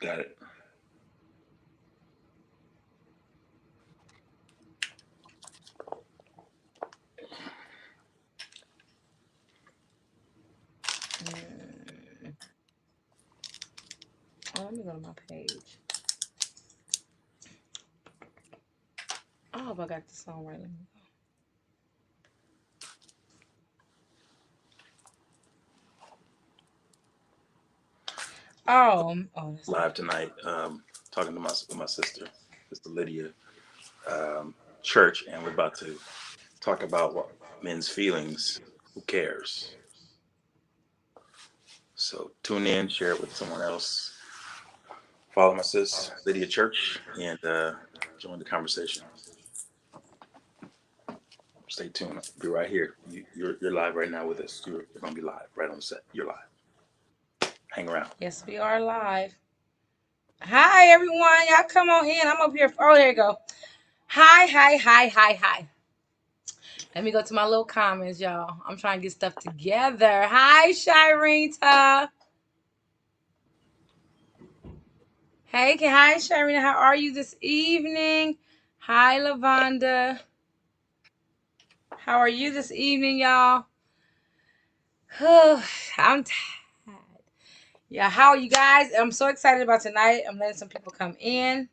Got it. Oh, let me go to my page. I hope I got the song right. Let me go. Oh, that's Live tonight, talking to my sister, Sister Lydia, church, and we're about to talk about what men's feelings. Who cares? So tune in, share it with someone else. Follow my sis Lydia Church, and join the conversation. Stay tuned. I'll be right here. You're live right now with us. You're gonna be live right on the set. You're live. Hang around. Yes, we are live. Hi, everyone. Y'all come on in. I'm up here. Oh, there you go. Hi, hi, hi, hi, hi. Let me go to my little comments, y'all. I'm trying to get stuff together. Hi, Shirita. Hey, hi, Shirita. How are you this evening? Hi, Lavonda. How are you this evening, y'all? I'm tired. Yeah, how are you guys? I'm so excited about tonight. I'm letting some people come in.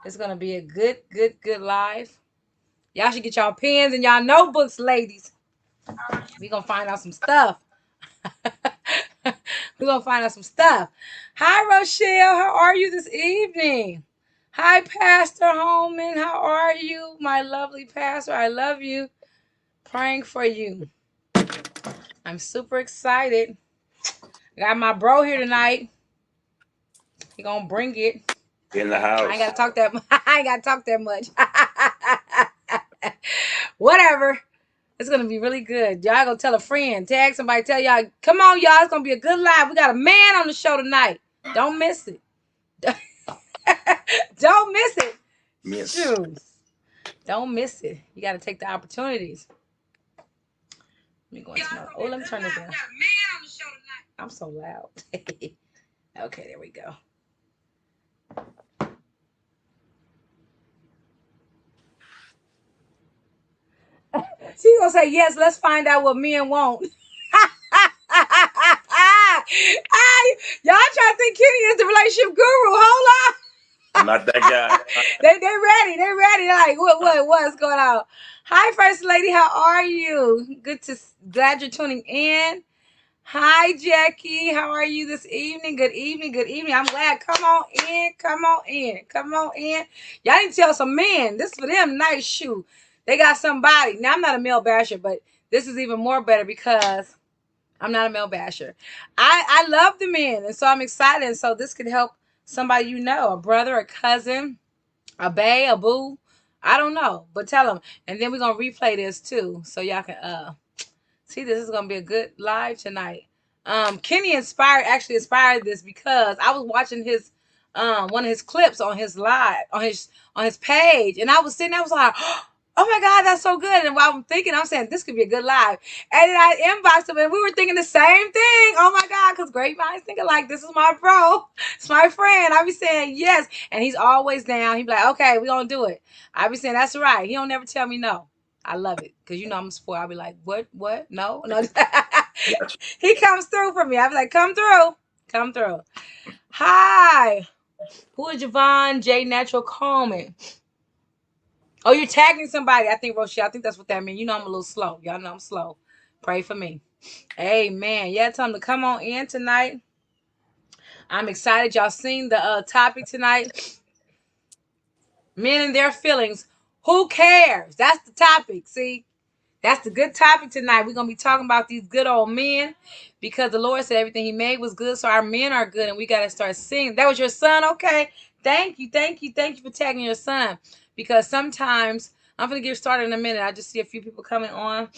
It's gonna be a good live. Y'all should get y'all pens and y'all notebooks, ladies. We gonna find out some stuff. We're gonna find out some stuff. Hi, Rochelle. How are you this evening? Hi, Pastor Holman. How are you, my lovely pastor? I love you. Praying for you. I'm super excited. I got my bro here tonight. He gonna bring it. In the I ain't house. gotta talk that. I ain't gotta talk that much. Whatever. It's gonna be really good. Y'all gonna tell a friend, tag somebody, tell y'all, come on, y'all. It's gonna be a good live. We got a man on the show tonight. Don't miss it. Don't miss it. Miss. Shoot. Don't miss it. You gotta take the opportunities. Let me go into my. Oh, let me turn this down. I'm so loud. Okay, there we go. She's gonna say yes. Let's find out what men want. Y'all try to think Kenny is the relationship guru. Hold on. I'm not that guy. They ready. They ready. Like what's going on? Hi, First Lady. How are you? Glad you're tuning in. Hi, Jackie. How are you this evening? Good evening. Good evening. I'm glad. Come on in. Come on in. Come on in. Y'all need to tell some men. This is for them. Nice shoe. They got somebody. Now I'm not a male basher, but this is even more better because I'm not a male basher. I love the men, and so I'm excited. And so this could help somebody you know, a brother, a cousin, a bae, a boo. I don't know, but tell them. And then we're gonna replay this too, so y'all can see. This is gonna be a good live tonight. Kenny actually inspired this because I was watching his one of his clips on his live on his page, and I was sitting there, I was like, oh my God, that's so good. And while I'm thinking, I'm saying this could be a good live. And then I inboxed him and we were thinking the same thing. Oh my God, because great minds thinking like, this is my bro. It's my friend. I be saying yes. And he's always down. He be like, okay, we gonna do it. I be saying, that's right. He don't never tell me no. I love it. Because you know I'm a sport. I'll be like, what? No. Gotcha. He comes through for me. I be like, come through. Come through. Hi. Who is Javon J. Natural Coleman? Oh, you're tagging somebody. I think, Rochelle, I think that's what that means. You know I'm a little slow. Y'all know I'm slow. Pray for me. Amen. Yeah, tell them to come on in tonight. I'm excited. Y'all seen the topic tonight. Men and their feelings. Who cares? That's the topic. See? That's the good topic tonight. We're going to be talking about these good old men because the Lord said everything he made was good. So our men are good and we got to start singing. That was your son? Okay. Thank you. Thank you. Thank you for tagging your son because sometimes I'm going to get started in a minute. I just see a few people coming on.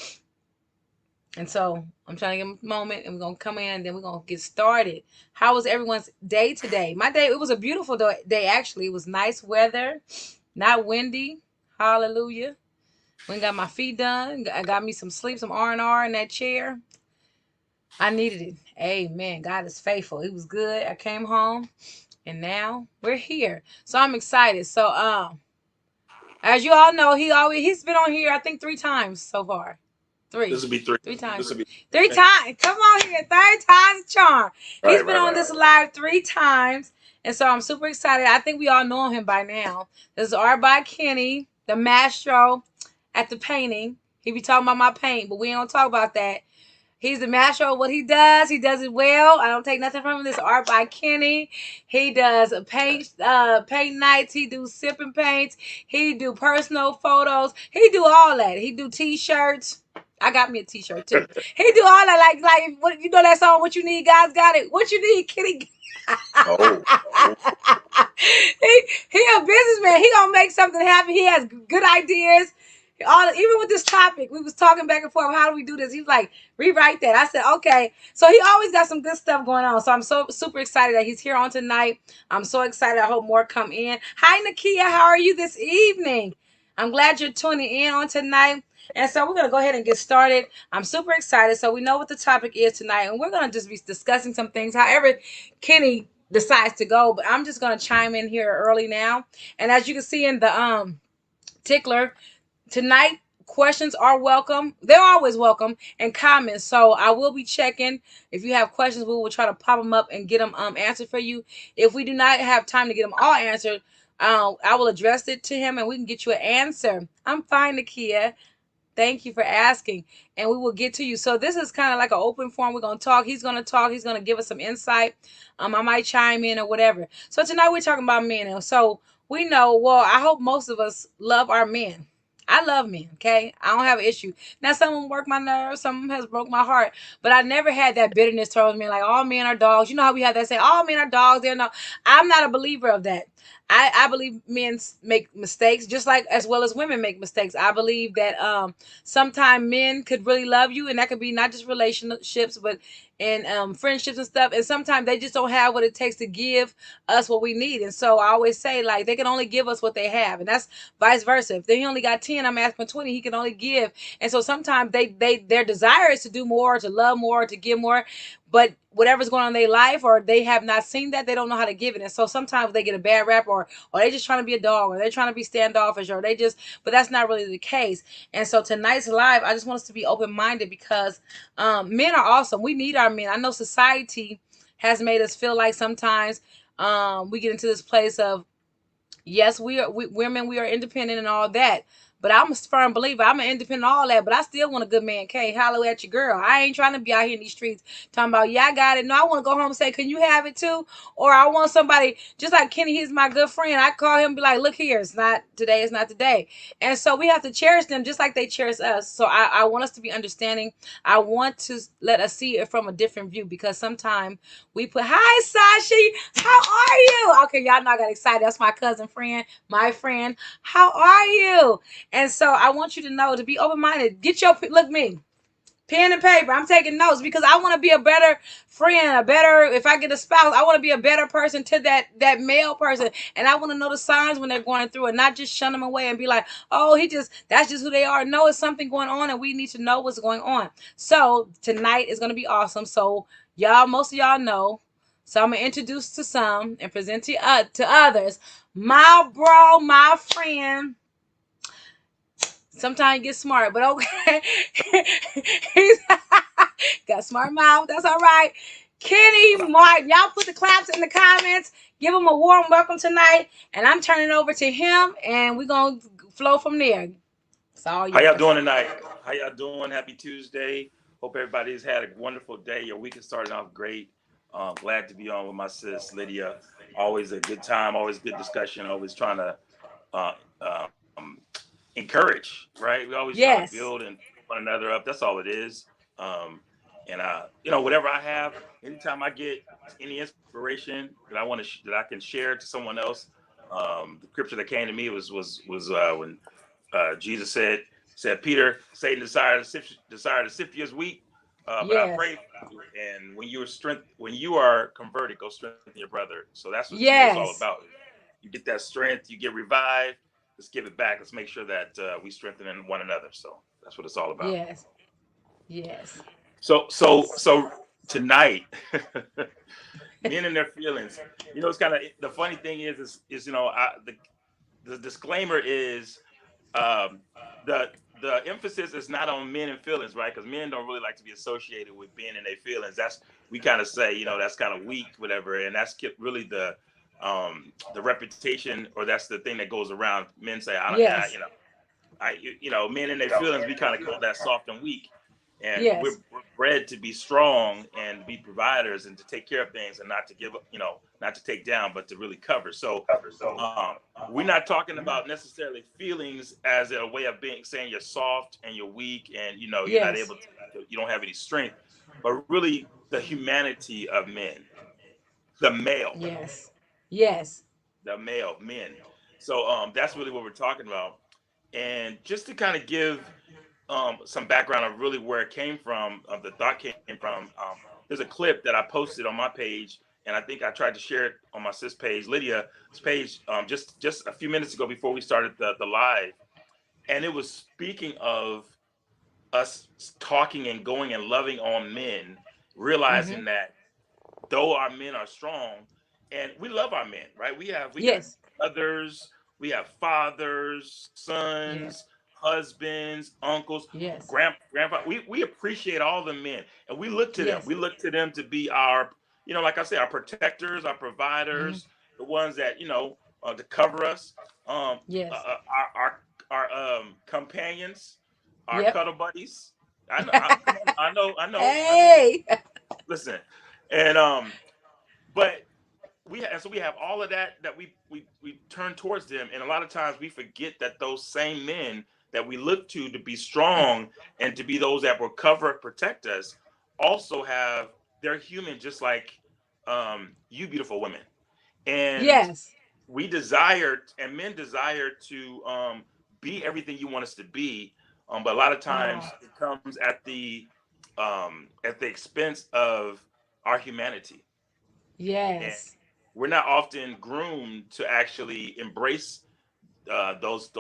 And so I'm trying to give them a moment and we're going to come in and then we're going to get started. How was everyone's day today? My day, it was a beautiful day actually. It was nice weather, not windy. Hallelujah. Went and got my feet done. I got me some sleep, some R&R in that chair. I needed it. Amen. God is faithful. It was good. I came home. and now we're here. So I'm excited. So as you all know, he's been on here I think 3 times so far. Three. This will be three. Three times. This will be Three times. Come on here. Third time's a charm. He's right, been right, on right. this live 3 times. And so I'm super excited. I think we all know him by now. This is Art by Kenny, the maestro at the painting. He be talking about my paint, but we ain't gonna talk about that. He's the master of what he does. He does it well. I don't take nothing from him. This Art by Kenny. He does paint nights. He do sipping paints. He do personal photos. He do all that. He do t-shirts. I got me a t-shirt too. He do all that. Like what you know that song? What you need, God's got it. What you need, Kenny. Oh, oh, he a businessman. He gonna make something happen. He has good ideas. All even with this topic, we was talking back and forth. How do we do this? He was like, rewrite that. I said, okay. So he always got some good stuff going on. So I'm so super excited that he's here on tonight. I'm so excited. I hope more come in. Hi, Nakia. How are you this evening? I'm glad you're tuning in on tonight. And so we're gonna go ahead and get started. I'm super excited. So we know what the topic is tonight, and we're gonna just be discussing some things. However, Kenny decides to go, but I'm just gonna chime in here early now. And as you can see in the tickler, tonight questions are welcome. They're always welcome, and comments. So I will be checking. If you have questions, we will try to pop them up and get them answered for you. If we do not have time to get them all answered, I will address it to him and we can get you an answer. I'm fine, Nakia. Thank you for asking, and we will get to you. So this is kind of like an open forum. We're gonna talk. He's gonna talk. He's gonna give us some insight. I might chime in or whatever. So tonight we're talking about men, and so we know. Well, I hope most of us love our men. I love men. Okay, I don't have an issue. Now some of them work my nerves. Some of them has broke my heart. But I never had that bitterness towards men. Like all men are dogs. You know how we have that say, all men are dogs. They're no. I'm not a believer of that. I believe men make mistakes just like as well as women make mistakes. I believe that sometimes men could really love you, and that could be not just relationships but in friendships and stuff, and sometimes they just don't have what it takes to give us what we need. And so I always say, like, they can only give us what they have, and that's vice versa. If they only got 10, I'm asking 20, he can only give. And so sometimes their desire is to do more, to love more, to give more, but whatever's going on in their life, or they have not seen that, they don't know how to give it. And so sometimes they get a bad rap, or they just trying to be a dog, or they're trying to be standoffish, or they just, but that's not really the case. And so tonight's live, I just want us to be open-minded because men are awesome. We need our men. I know society has made us feel like sometimes we get into this place of, yes, women, we are independent and all that. But I'm a firm believer. I'm an independent, all that. But I still want a good man. Can't holler at your girl. I ain't trying to be out here in these streets talking about, yeah, I got it. No, I want to go home and say, can you have it too? Or I want somebody, just like Kenny, he's my good friend. I call him and be like, look here, it's not today, it's not today. And so we have to cherish them just like they cherish us. So I want us to be understanding. I want to let us see it from a different view, because sometimes we put, hi, Sashi, how are you? Okay, y'all know I got excited. That's my cousin friend, my friend. How are you? And so I want you to know to be open minded. Get your look me. Pen and paper. I'm taking notes because I want to be a better friend, a better, if I get a spouse, I want to be a better person to that male person. And I want to know the signs when they're going through and not just shun them away and be like, oh, that's just who they are. No, it's something going on and we need to know what's going on. So tonight is going to be awesome. So y'all, most of y'all know. So I'm going to introduce to some and present to others. My bro, my friend, sometimes get smart, but okay. He's got smart mouth. That's all right. Kenny Martin. Y'all put the claps in the comments. Give him a warm welcome tonight. And I'm turning it over to him, and we're going to flow from there. It's all how y'all yours. doing tonight? How y'all doing? Happy Tuesday. Hope everybody's had a wonderful day. Your week is starting off great. Glad to be on with my sis Lydia. Always a good time. Always good discussion. Always trying to uh, um, encourage. Right. We always trying to build Yes. and one another up. That's all it is. Um, and whatever I have, anytime I get any inspiration that I want to that I can share to someone else. The scripture that came to me was when Jesus said, Peter, Satan desired to sift you as wheat, but I Yes. pray for you. And when you are converted, go strengthen your brother. So that's what to me it's all about. Yes. You get that strength, you get revived. Let's give it back. Let's make sure that we strengthen one another. So that's what it's all about. Yes. Yes. So tonight, men in their feelings. It's kind of the funny thing is the disclaimer is um, the the emphasis is not on men and feelings, right? Because men don't really like to be associated with being in their feelings. That's we kind of say, that's kind of weak, whatever, and that's really the reputation, or that's the thing that goes around. Men say, I don't, Yes. men in their feelings, we kind of call that soft and weak. And we're, Yes. we're bred to be strong and be providers and to take care of things and not to give up, not to take down, but to really cover. So um, we're not talking about necessarily feelings as a way of being saying you're soft and you're weak and you're not Yes. able you don't have any strength, but really the humanity of men, the male, Yes. Yes. the male men. So that's really what we're talking about. And just to kind of give some background of really where it came from, the thought came from. There's a clip that I posted on my page, and I think I tried to share it on my sis page, Lydia's page, just a few minutes ago before we started the live, and it was speaking of us talking and going and loving on men, Mm-hmm. realizing that though our men are strong, and we love our men, right? We got Yes. brothers, we have fathers, Yes. sons, husbands, uncles, Yes. grandpa. We appreciate all the men, and we look to them. Yes. We look to them to be our, like I said, our protectors, our Mm-hmm. providers, the ones that to cover us, Yes. our companions, our Yep. cuddle buddies. I know. Come on. I know. Hey. Listen, and but and so we have all of that we turn towards them, and a lot of times we forget that those same men that we look to be strong and to be those that will cover and protect us also have they're human, just like you beautiful women, and Yes. we desire and men desire to be everything you want us to be, but a lot of Wow. times it comes at the expense of our humanity, and Yes. we're not often groomed to actually embrace those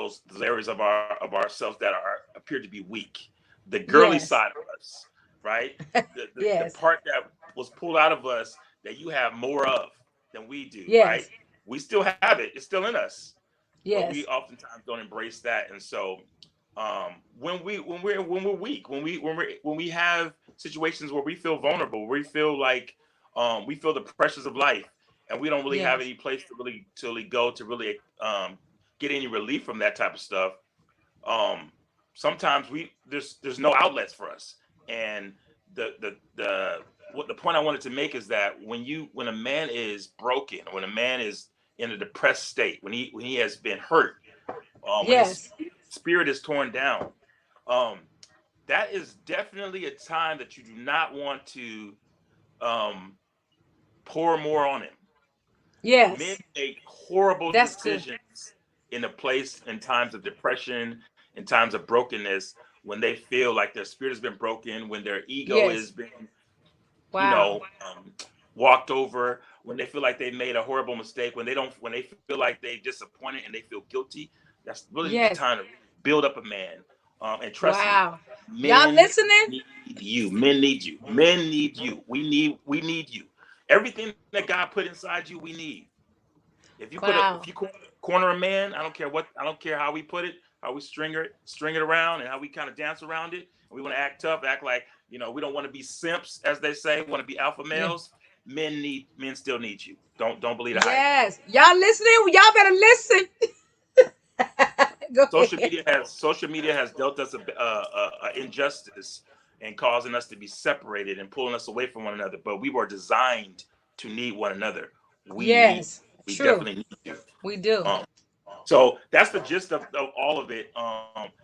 areas of ourselves that are appear to be weak, the girly Yes. side of us, right? The Yes. part that was pulled out of us that you have more of than we do, right? Yes. We still have it; it's still in us, but we Yes. oftentimes don't embrace that. And so when we're weak, when we have situations where we feel vulnerable, we feel like we feel the pressures of life, and we don't really have Yes. any place to really go to really get any relief from that type of stuff. um Sometimes there's no outlets for us. And the what the point I wanted to make is that when a man is broken, when a man is in a depressed state, when he has been hurt, when his Yes. spirit is torn down, um that is definitely a time that you do not want to um pour more on him. Men Yes. make horrible That's good. decisions in a place in times of depression, in times of brokenness, when they feel like their spirit has been broken, when their ego Yes. has been, you Wow. know, um, walked over, when they feel like they made a horrible mistake, when they feel like they disappointed and they feel guilty. That's really the Yes. time to build up a man. And trust me, Wow. Y'all men listening? need you. Men need you. Men need you. We need you. Everything that God put inside you, we need. If you Wow. corner a man, I don't care how we put it, how we string it around, and how we kind of dance around it. And we want to act tough, act like we don't want to be simps, as they say. We want to be alpha Yeah. males. Men still need you. Don't believe the hype. Yes. Y'all listening? Y'all better listen. Go Social ahead. media has social media has dealt us a injustice and causing us to be separated and pulling us away from one another. But we were designed to need one another. We need Yes. we True. definitely need you. We do. Um, So that's the gist of all of it.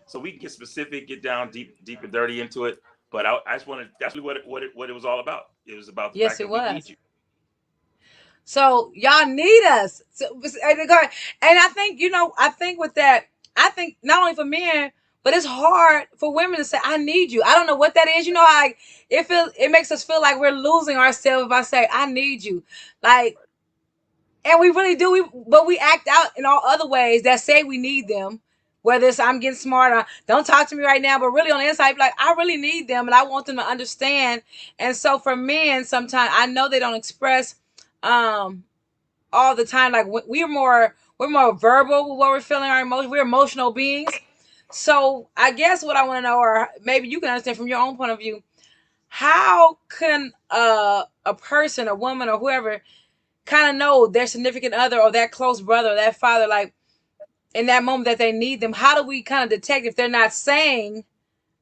So we can get specific, get down deep and dirty into it. But I just wanted that's really what it was all about. It was about the fact Yes, that it we need was. you. So y'all need us. So, and I think I think with that, I think not only for men, but it's hard for women to say, "I need you." I don't know what that is. Like it makes us feel like we're losing ourselves if I say, "I need you," like, and we really do. But we act out in all other ways that say we need them. Whether it's I'm getting smarter, don't talk to me right now, but really on the inside, like I really need them and I want them to understand. And so for men, sometimes I know they don't express um all the time. Like we're more verbal with what we're feeling, our emotions. We're emotional beings. So I guess what I want to know, or maybe you can understand from your own point of view, how can a person, a woman, or whoever kind of know their significant other or that close brother or that father, like in that moment that they need them? How do we kind of detect if they're not saying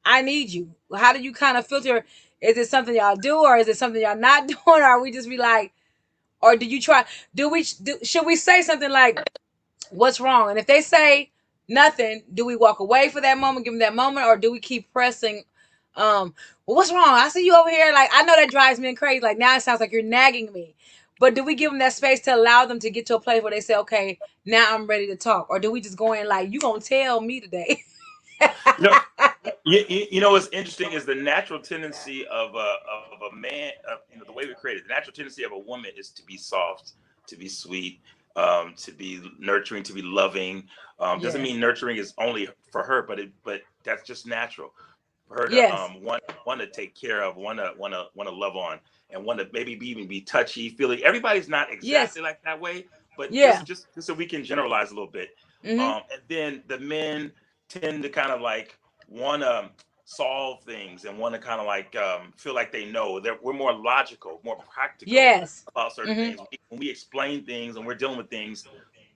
I need you? How do you kind of filter? Is it something y'all do, or is it something y'all not doing, or are we just be like, or do you try? Should we say something like, "What's wrong?" And if they say nothing, do we walk away for that moment, give them that moment, or do we keep pressing? Well, what's wrong? I see you over here. Like, I know that drives me crazy. Like, now it sounds like you're nagging me. But do we give them that space to allow them to get to a place where they say, okay, now I'm ready to talk? Or do we just go in like, you gonna tell me today? You know, you know what's interesting is the natural tendency of a man, the way we created. The natural tendency of a woman is to be soft, to be sweet, to be nurturing, to be loving. Doesn't Yes. mean nurturing is only for her, but that's just natural for her to Yes. want to take care of, want to love on, and want to maybe even be touchy, feely. Everybody's not Yes. exactly like that way, but Yeah. just so we can generalize a little bit. Mm-hmm. And then the men tend to kind of like want to solve things and want to kind of like feel like they know. We're more logical, more practical Yes. about certain Mm-hmm. things. When we explain things and we're dealing with things,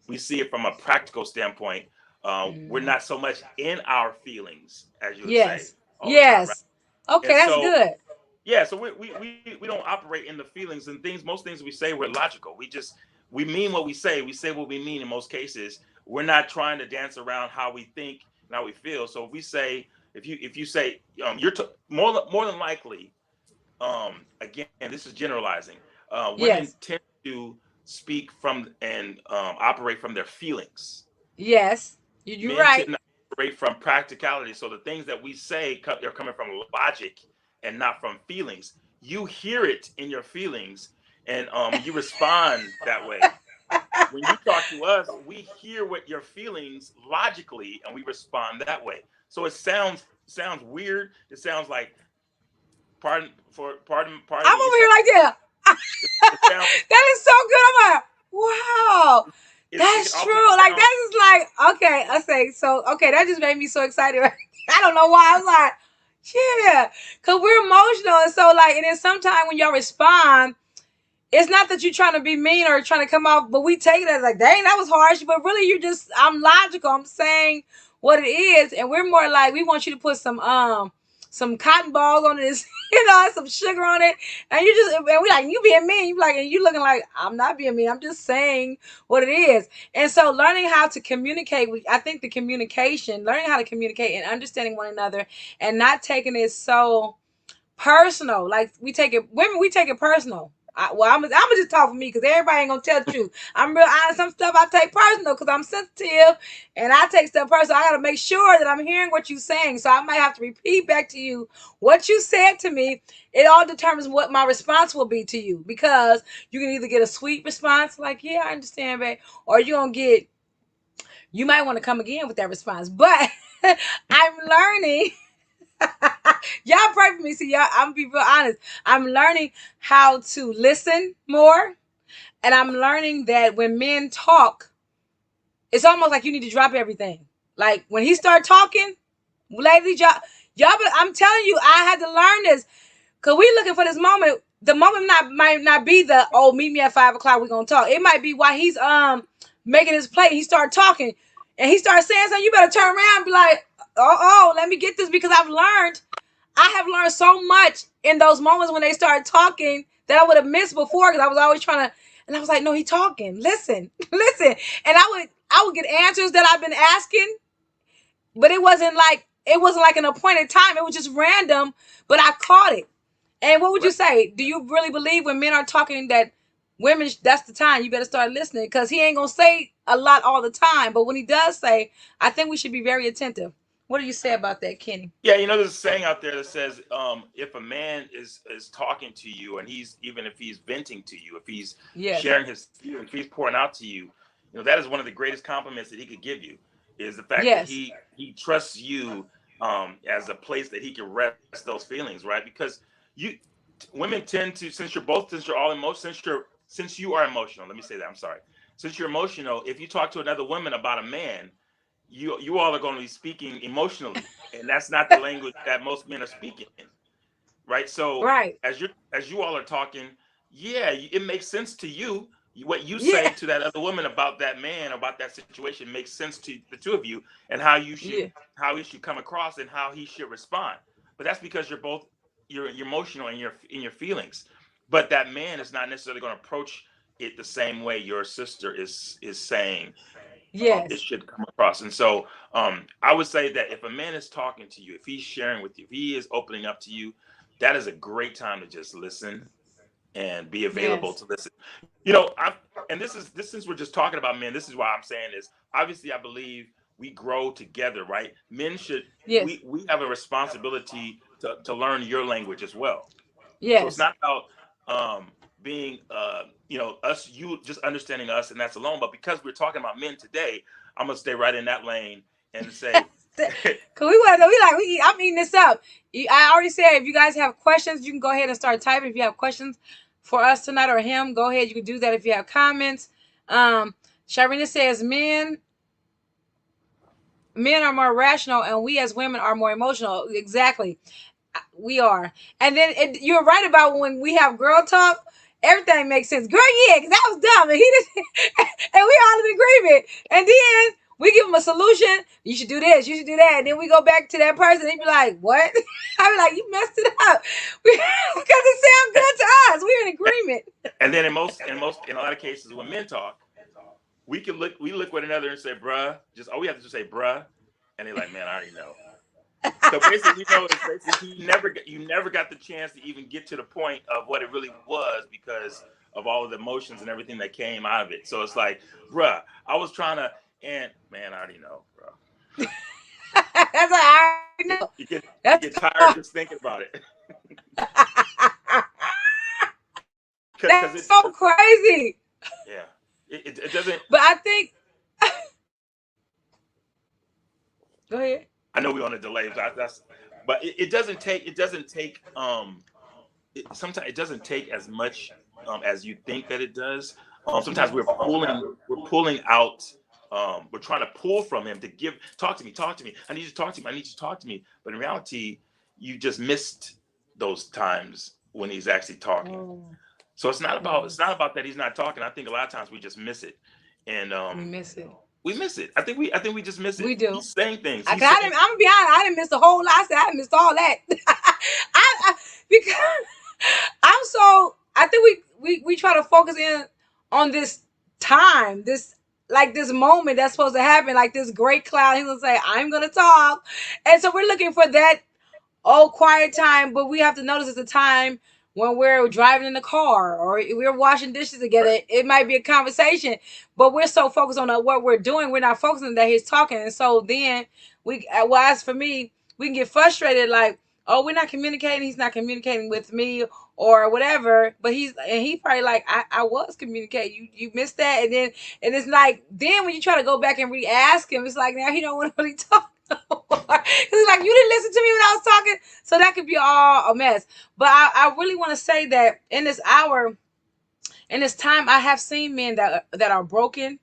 we see it from a practical standpoint. We're Mm-hmm. not so much in our feelings, as you would say, Yes. all the time, right? Yes. Okay, And that's so, good. yeah, so we don't operate in the feelings and things. Most things we say, we're logical. We mean what we say. We say what we mean in most cases. We're not trying to dance around how we think and how we feel. So if we say, if you say, more than likely, again, this is generalizing. Women Yes. tend to speak from and operate from their feelings. Yes. You're Men tend right. to operate from practicality. So the things that we say, they're coming from logic and not from feelings. You hear it in your feelings, and you respond that way. When you talk to us, we hear what your feelings logically, and we respond that way. So it sounds weird. It sounds like pardon I'm me. over here like that. It sounds That is so good. I'm like, wow, it that's often true. Like sounds that is like, okay, I say so. Okay, that just made me so excited. I don't know why. I was like, yeah, cause we're emotional, and so like, and then sometimes when y'all respond, it's not that you're trying to be mean or trying to come off, but we take it as like, dang, that was harsh. But really, you just, I'm logical. I'm saying what it is, and we're more like, we want you to put some cotton balls on this, some sugar on it, and you just, and we like, you being mean. You like, and you looking like, I'm not being mean. I'm just saying what it is. And so, learning how to communicate, I think the communication, learning how to communicate and understanding one another, and not taking it so personal. Like we take it, women, we take it personal. I'm gonna just talk for me because everybody ain't gonna tell the truth. I'm real honest. Some stuff I take personal because I'm sensitive, and I take stuff personal. I gotta make sure that I'm hearing what you're saying. So I might have to repeat back to you what you said to me. It all determines what my response will be to you, because you can either get a sweet response like, "Yeah, I understand, babe," or you might want to come again with that response. But I'm learning. Y'all pray for me. See, y'all, I'm gonna be real honest. I'm learning how to listen more, and I'm learning that when men talk, it's almost like you need to drop everything. Like when he start talking, ladies, I'm telling you, I had to learn this because we looking for this moment. The moment might not be the, oh, meet me at 5 o'clock. We gonna talk. It might be while he's making his plate. He start talking, and he starts saying something. You better turn around and be like, let me get this, because I have learned so much in those moments when they started talking that I would have missed before, because I was always trying to, and I was like, no, he talking. Listen, listen. And I would get answers that I've been asking, but it wasn't like an appointed time. It was just random, but I caught it. And what would you right. say? Do you really believe when men are talking that women, that's the time you better start listening? Because he ain't gonna say a lot all the time, but when he does say, I think we should be very attentive. What do you say about that, Kenny? Yeah, there's a saying out there that says, if a man is talking to you, and even if he's venting to you, if he's Yes. sharing his feelings, if he's pouring out to you, that is one of the greatest compliments that he could give you, is the fact that Yes. he trusts you as a place that he can rest those feelings, right? Because you women tend to, since you're all emotional, since you are emotional, let me say that. I'm sorry. Since you're emotional, if you talk to another woman about a man, you all are going to be speaking emotionally, and that's not the language that most men are speaking, right? So Right. as you all are talking, yeah, it makes sense to you. What you Yeah. say to that other woman about that man, about that situation, makes sense to the two of you, and how you should Yeah. how he should come across and how he should respond. But that's because you're emotional in your feelings. But that man is not necessarily going to approach it the same way your sister is saying it Yes. should come across. And so I would say that if a man is talking to you, if he's sharing with you, if he is opening up to you, that is a great time to just listen and be available Yes. to listen. You know, and this since we're just talking about men, this is why I'm saying this. Obviously, I believe we grow together, right? Men should Yes. we have a responsibility to learn your language as well. So it's Yes. not about being us you just understanding us and that's alone. But because we're talking about men today, I'm gonna stay right in that lane and say, Cause we want to. We like. I'm eating this up. I already said if you guys have questions, you can go ahead and start typing. If you have questions for us tonight or him, go ahead. You can do that. If you have comments, Sharina says men are more rational and we as women are more emotional. Exactly, we are. And then you're right about when we have girl talk, everything makes sense. Girl, yeah, because that was dumb, and he just and we all in agreement. And then we give them a solution. You should do this. You should do that. And then we go back to that person. And they be like, "What?" I be like, "You messed it up," because it sounds good to us. We're in agreement. and then in a lot of cases when men talk, we look with another and say, bruh, just all we have to just say bruh, and they're like, man, I already know. So basically, we know it's basically you never got the chance to even get to the point of what it really was because of all of the emotions and everything that came out of it. So it's like, bruh, I was trying to, and man, I already know, bro. That's what I already know. You That's get tired just thinking about it because that's so crazy. yeah, it doesn't. But I think, go ahead. I know we're on a delay, that's, but it doesn't take sometimes it doesn't take as much as you think that it does. Sometimes we're pulling out. We're trying to pull from him to talk to me. I need you to talk to me. I need you to talk to me. But in reality, you just missed those times when he's actually talking. Oh, So it's oh, not about that he's not talking. I think a lot of times we just miss it, and we miss it. we miss it. I think we just miss it. We do. He's saying things. I, He's cause I saying didn't. I'm gonna be honest. I didn't miss the whole lot. I said I didn't miss all that. Because I'm so. I think we try to focus in on this time, this like this moment that's supposed to happen, like this great cloud. He's gonna say, "I'm gonna talk," and so we're looking for that quiet time, but we have to notice it's a time when we're driving in the car or we're washing dishes together. right. It might be a conversation, but we're so focused on what we're doing, we're not focusing that he's talking. And so then well, as for me, we can get frustrated, like, oh, we're not communicating. He's not communicating with me or whatever. But he probably like, I was communicating. You missed that, and it's like then when you try to go back and re-ask him, it's like now he don't want to really talk. It's like you didn't listen to me when I was talking, so that could be all a mess. But I really want to say that in this hour, in this time, I have seen men that are broken,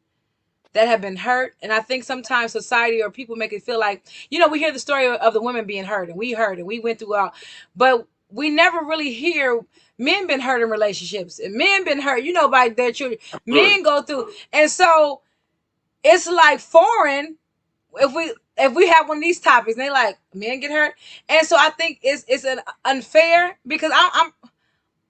that have been hurt, and I think sometimes society or people make it feel like, we hear the story of the women being hurt, and we heard and we went through all, but we never really hear men been hurt in relationships, and men been hurt, by their children. Absolutely. Men go through, and so it's like foreign if we have one of these topics, and they like men get hurt, and so I think it's an unfair because I'm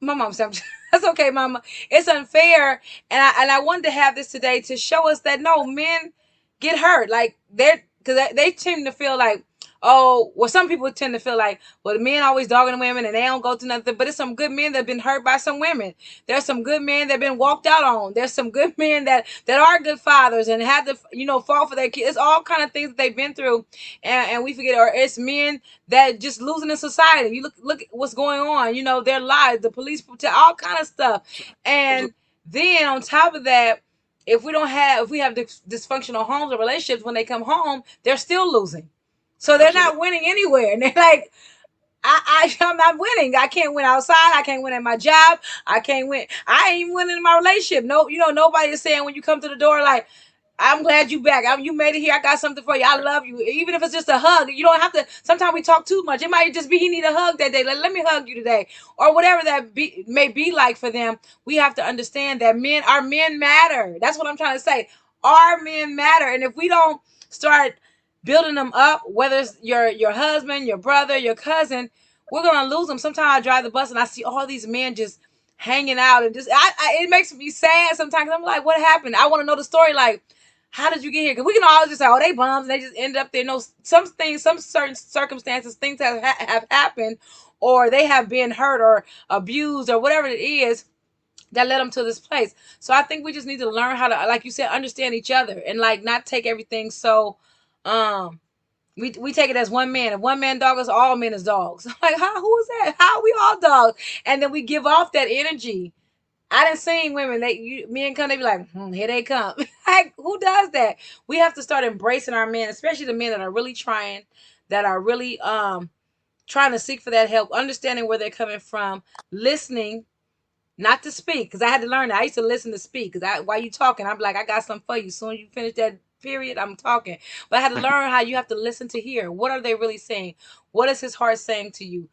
my mom said that's okay, mama. It's unfair, and I wanted to have this today to show us that no, men get hurt, like they're because they tend to feel like, oh, well, some people tend to feel like, well, the men always dogging the women and they don't go through nothing. But it's some good men that have been hurt by some women. There's some good men that have been walked out on. There's some good men that are good fathers and had to fall for their kids. It's all kind of things that they've been through, and we forget. Or it's men that just losing in society. You look at what's going on. Their lives, the police protect, all kind of stuff. And then on top of that, if we have dysfunctional homes or relationships, when they come home, they're still losing. So they're Absolutely. not winning anywhere. And they're like, I'm not winning. I can't win outside. I can't win at my job. I can't win. I ain't even winning in my relationship. No, nobody is saying when you come to the door like, I'm glad you back. You made it here. I got something for you. I love you. Even if it's just a hug, you don't have to. Sometimes we talk too much. It might just be he need a hug that day. Like, let me hug you today, or whatever that may be like for them. We have to understand that our men matter. That's what I'm trying to say. Our men matter, and if we don't start building them up, whether it's your husband, your brother, your cousin, we're gonna lose them. Sometimes I drive the bus and I see all these men just hanging out and just it makes me sad sometimes. I'm like, what happened? I want to know the story. Like, how did you get here? Because we can always just say, oh, they bums, and they just end up there. No, some things, some certain circumstances, things have happened, or they have been hurt or abused or whatever it is that led them to this place. So I think we just need to learn how to, like you said, understand each other and like not take everything so. um we take it as one man. If one man dog us, all men is dogs. Like, how? Who is that? How are we all dogs? And then we give off that energy. I done seen women. Men come. They be like, here they come. Like, who does that? We have to start embracing our men, especially the men that are really trying, that are really trying to seek for that help, understanding where they're coming from, listening, not to speak, because I had to learn that. I used to listen to speak, because while you talking, I'm like, I got something for you. Soon as you finish that period, I'm talking. But I had to learn how you have to listen to hear. What are they really saying? What is his heart saying to you?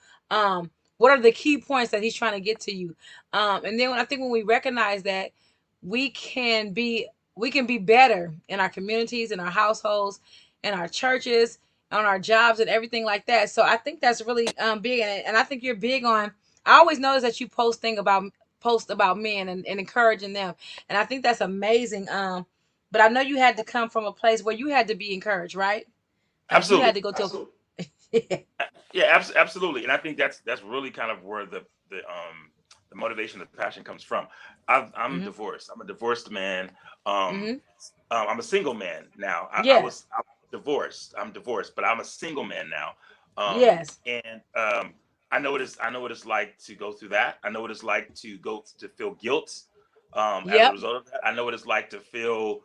What are the key points that he's trying to get to you? And then I think when we recognize that, we can be we can be better in our communities, in our households, in our churches, on our jobs, and everything like that. So I think that's really big, and I think you're big on. I always notice that you post about men and encouraging them, and I think that's amazing. But I know you had to come from a place where you had to be encouraged, right? Like you had Absolutely. to go to a Yeah, absolutely. And I think that's really kind of where the motivation, the passion comes from. I'm hmm divorced. I'm a divorced man. Um, hmm I'm a single man now. Yes. I was divorced. I'm divorced, but I'm a single man now. Yes. And I know what it's I know what it's like to go through that. I know what it's like to go to feel guilt as a Yep. result of that. I know what it's like to feel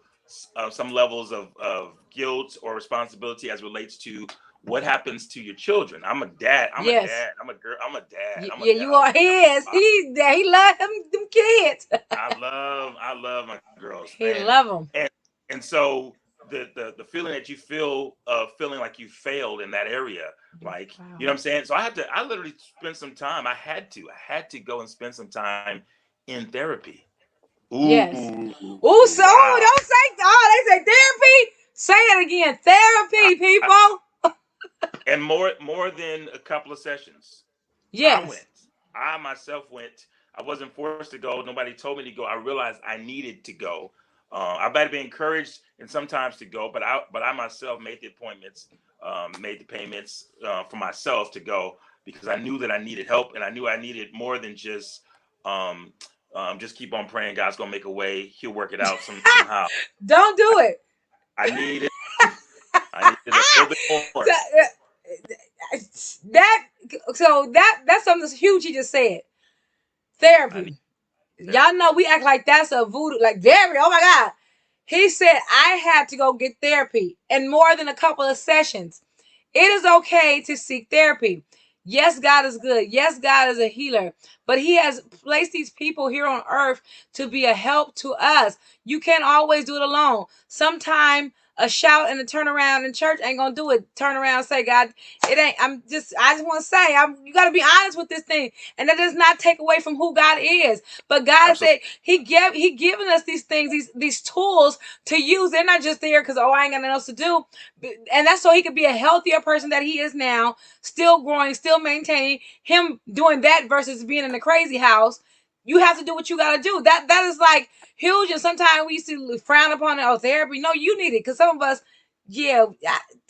some levels of guilt or responsibility as relates to what happens to your children. I'm a dad. I'm a Yes. dad. I'm a girl. I'm a dad. I'm a Yeah, dad. you I are love his. my He love them kids. I love my girls, He and love them. and and so the feeling that you feel of feeling like you failed in that area, like you know Wow. what I'm saying. So I literally spent some time. I had to go and spend some time in therapy. Yes. Ooh, Oh, so wow. don't say. Oh, they say therapy. Say it again. Therapy, I, people. and more than a couple of sessions. I Yes. went. I myself went. I wasn't forced to go. Nobody told me to go. I realized I needed to go. I better be encouraged and sometimes to go, but I myself made the appointments, made the payments for myself to go because I knew that I needed help and I knew I needed more than um, just keep on praying. God's gonna make a way. He'll work it out somehow. Don't do it. I needed I needed a little bit more. That that's something that's huge. He just said I need therapy. therapy. Y'all know we act like that's a voodoo, like therapy. Oh my God. He said I had to go get therapy and more than a couple of sessions. It is okay to seek therapy. Yes, God is good. Yes, God is a healer. But He has placed these people here on earth to be a help to us. You can't always do it alone. Sometime a shout and a turn around in church ain't gonna do it. Turn around and say, God, it ain't. I just want to say, you got to be honest with this thing. And that does not take away from who God is. But God Absolutely. said He given us these things, these tools to use. They're not just there because, oh, I ain't got nothing else to do. And that's so He could be a healthier person that He is now, still growing, still maintaining. Him doing that versus being in a crazy house. You have to do what you got to do. That is like huge. And sometimes we used to frown upon it. Oh, therapy. No, you need it. Because some of us, yeah,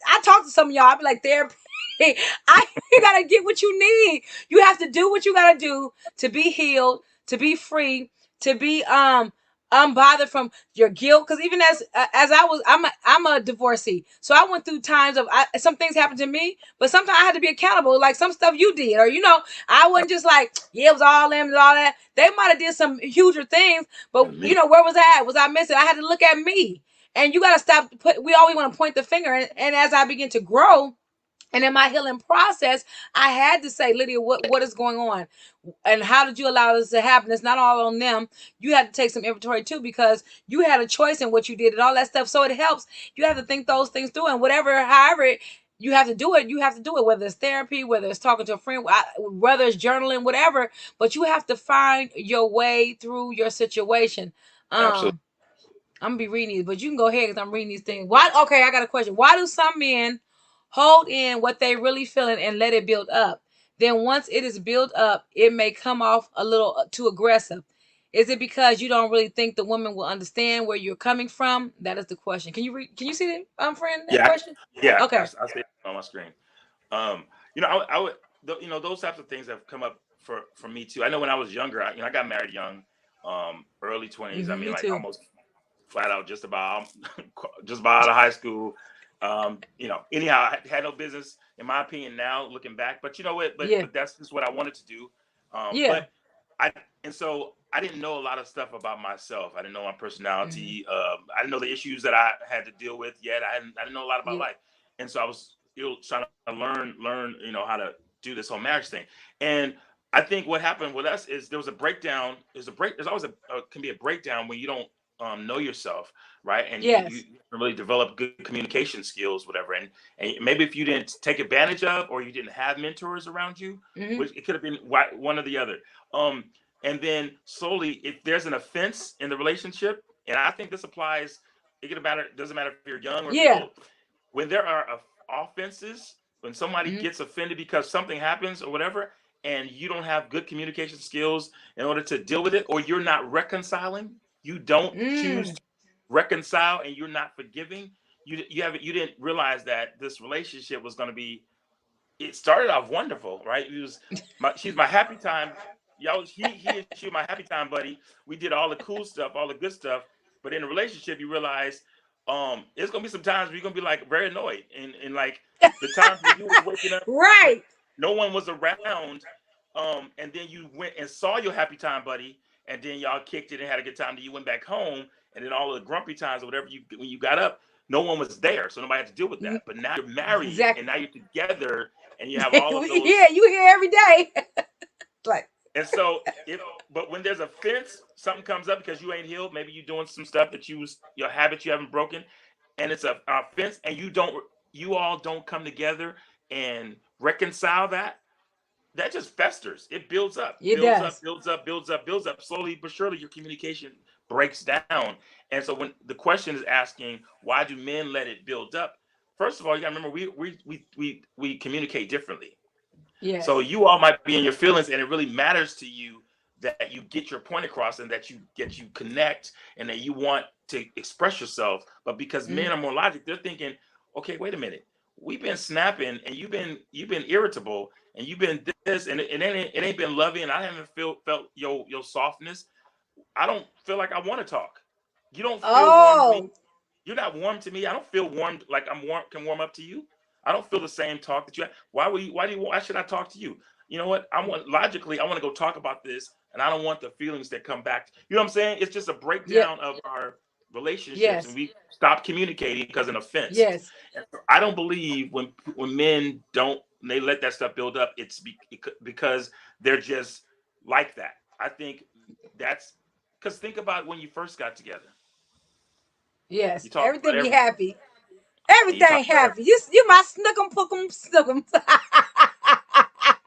I talk to some of y'all. I be like, therapy. You got to get what you need. You have to do what you got to do to be healed, to be free, to be unbothered from your guilt. Because even as I'm a divorcee, so I went through times of some things happened to me, but sometimes I had to be accountable. Like some stuff you did, or I wasn't just like, yeah, it was all them and all that. They might have did some huger things, but Me. where was I at? Was I missing? I had to look at me. And you got to stop. We always want to point the finger. And as I begin to grow, And in my healing process, I had to say, Lydia, what is going on? And how did you allow this to happen? It's not all on them. You had to take some inventory too, because you had a choice in what you did and all that stuff. So it helps. You have to think those things through, and whatever, however you have to do it, you have to do it, whether it's therapy, whether it's talking to a friend, whether it's journaling, whatever. But you have to find your way through your situation. Absolutely. I'm gonna be reading these, but you can go ahead because I'm reading these things. Why? Okay, I got a question. Why do some men hold in what they really feeling and let it build up? Then once it is built up, it may come off a little too aggressive. Is it because you don't really think the woman will understand where you're coming from? That is the question. Can you read? Can you see that, friend? That Yeah, question. yeah. Okay. I see it on my screen. Um, I would, those types of things have come up for me too. I know when I was younger, I got married young, early 20s. I mean, Me like too. almost flat out, just about, just about out of high school. Anyhow, I had no business, in my opinion, now looking back. But you know what? Yeah. But that's just what I wanted to do. Yeah. But I and so I didn't know a lot of stuff about myself. I didn't know my Mm-hmm. personality. I didn't know the issues that I had to deal with yet. I didn't know a lot about Yeah. life, and so I was still trying to learn, how to do this whole marriage thing. And I think what happened with us is there was a breakdown. There's always can be a breakdown when you don't know yourself, right? And you Yes. really develop good communication skills, whatever. And maybe if you didn't take advantage of, or you didn't have mentors around you, Mm-hmm. which it could have been one or the other. Um, and then slowly, if there's an offense in the relationship, and I think this applies, it could matter. Doesn't matter if you're young or if you're Yeah. old. When there are offenses, when somebody Mm-hmm. gets offended because something happens or whatever, and you don't have good communication skills in order to deal with it, or you're not reconciling, you don't choose Mm. to reconcile, and you're not forgiving. You didn't realize that this relationship was going to be. It started off wonderful, right? She's my happy time. Y'all, he and she were my happy time buddy. We did all the cool stuff, all the good stuff. But in a relationship, you realize it's gonna be some times where you're gonna be like very annoyed, and like the times when you was waking up when Right. no one was around, and then you went and saw your happy time buddy, and then y'all kicked it and had a good time. Then you went back home, and then all the grumpy times or whatever, you when you got up, no one was there, so nobody had to deal with that. But now you're married, and Exactly. now you're together, and you have all of Yeah, those. you hear every day. Like, And so if but when there's a fence, something comes up because you ain't healed. Maybe you're doing some stuff that your habits you haven't broken, and it's a fence, and you all don't come together and reconcile that. That just festers. It builds up, it builds up, does. builds up, builds up, builds up. Slowly but surely, your communication breaks down. And so when the question is asking, why do men let it build up? First of all, you got to remember we communicate differently. So Yes. you all might be in your feelings, and it really matters to you that you get your point across, and that you connect, and that you want to express yourself. But because Mm. men are more logic, they're thinking, okay, wait a minute, we've been snapping, and you've been irritable, and you've been this, and it ain't been loving, and I haven't felt your softness. I don't feel like I want to talk. You don't feel warm to me. Oh, You're not warm to me. I don't feel warmed like I'm warm can warm up to you. I don't feel the same talk that you have. Why should I talk to you? You know what? I want to go talk about this, and I don't want the feelings that come back. You know what I'm saying? It's just a yeah. breakdown of our relationships, and Yes. we stop communicating because of an offense. Yes. And so I don't believe when men don't they let that stuff build up. Because they're just like that. I think that's because think about when you first got together. Yes. You talked about Everything be everything, happy. and you Everything talked about happy. You my snookum pookum snookum.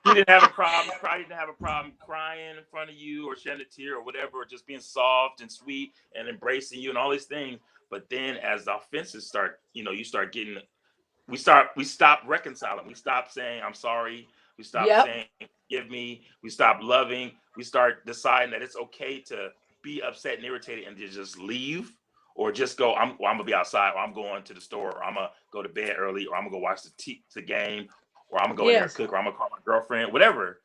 he didn't have a problem. He probably didn't have a problem crying in front of you, or shedding a tear, or whatever, or just being soft and sweet and embracing you and all these things. But then, as the offenses start, you start getting. We stop reconciling. We stop saying I'm sorry. We stop Yep. saying give me. We stop loving. We start deciding that it's okay to be upset and irritated and to just leave, or just go. I'm gonna be outside, or I'm going to the store, or I'm gonna go to bed early, or I'm gonna go watch the game, or I'm gonna go in there and Yes. cook, or I'm gonna call my girlfriend, whatever.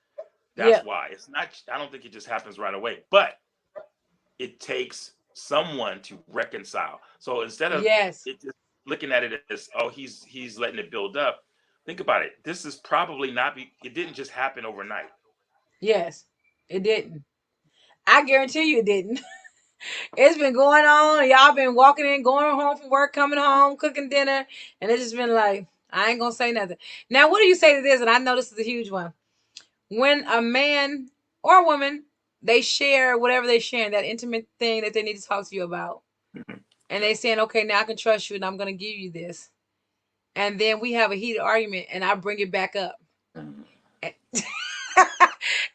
That's Yep. why it's not. I don't think it just happens right away, but it takes someone to reconcile. So instead of Yes. it just looking at it as, oh, he's letting it build up, think about it. This is probably not it didn't just happen overnight. Yes. It didn't. I guarantee you it didn't. It's been going on. Y'all been walking in, going home from work, coming home, cooking dinner, and it's just been like, I ain't gonna say nothing. Now, what do you say to this? And I know this is a huge one. When a man or woman, they share whatever they share, that intimate thing that they need to talk to you about, Mhm. and they saying, "Okay, now I can trust you, and I'm gonna give you this." And then we have a heated argument, and I bring it back up. Mhm.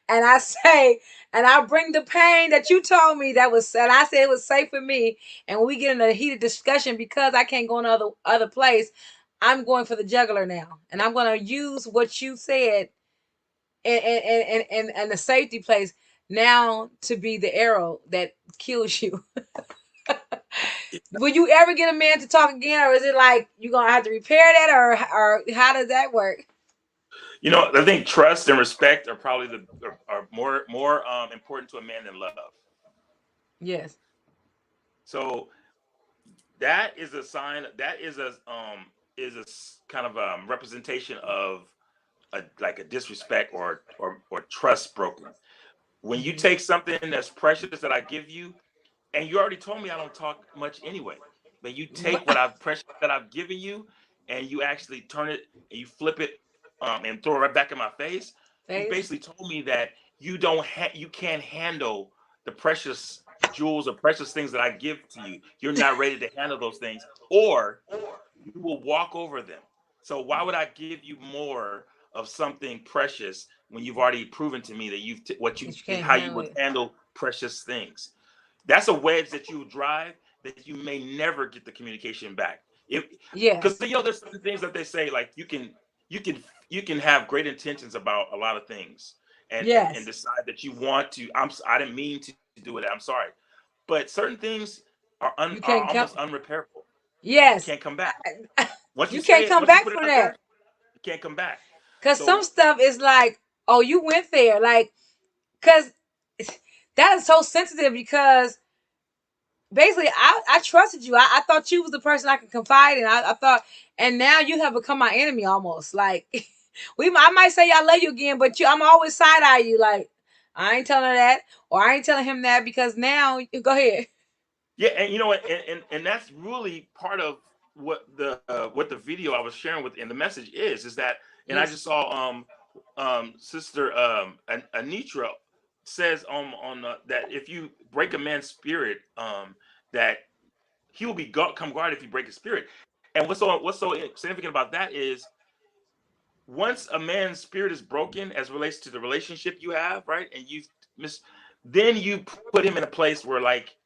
And I say, and I bring the pain that you told me that was, and I said it was safe for me. And when we get in a heated discussion, because I can't go in other place, I'm going for the jugular now, and I'm going to use what you said and the safety place now to be the arrow that kills you. Will you ever get a man to talk again, or is it like you gonna have to repair that, or how does that work? I think trust and respect are probably are more important to a man than love. Yes. So that is a sign. That is kind of representation of like a disrespect or trust broken. When you Mm-hmm. take something that's precious that I give you, and you already told me I don't talk much anyway, but you take what I've precious that I've given you, and you actually turn it and you flip it, and throw it right back in my face. You Face. basically told me that you can't handle the precious jewels or precious things that I give to you. You're not ready to handle those things, or you will walk over them. So why would I give you more of something precious when you've already proven to me that what you That you can't how you handle would it. handle precious things? That's a wedge that you drive that you may never get the communication back. Because Yes. there's certain things that they say like you can you can have great intentions about a lot of things and Yes. decide that you want to. I didn't mean to do it. I'm sorry, but certain things You are can't come. almost unrepairable. You Yes. can't come back. Once you You say can't it, come once you back put it from out there, that. you can't come back. Cause some So stuff is like, oh, you went there, like, cause that is so sensitive. Because basically, I trusted you. I thought you was the person I could confide in. I thought, and now you have become my enemy almost. Like, I might say I love you again, but I'm always side eye you. Like, I ain't telling her that, or I ain't telling him that, because now go ahead. yeah, and you know what, and that's really part of what the video I was sharing with and the message is that, and I Yes. just saw sister Anitra says that if you break a man's spirit, that he will come guard if you break his spirit. And what's so significant about that is once a man's spirit is broken as relates to the relationship you have, right, and you've miss, then you put him in a place where like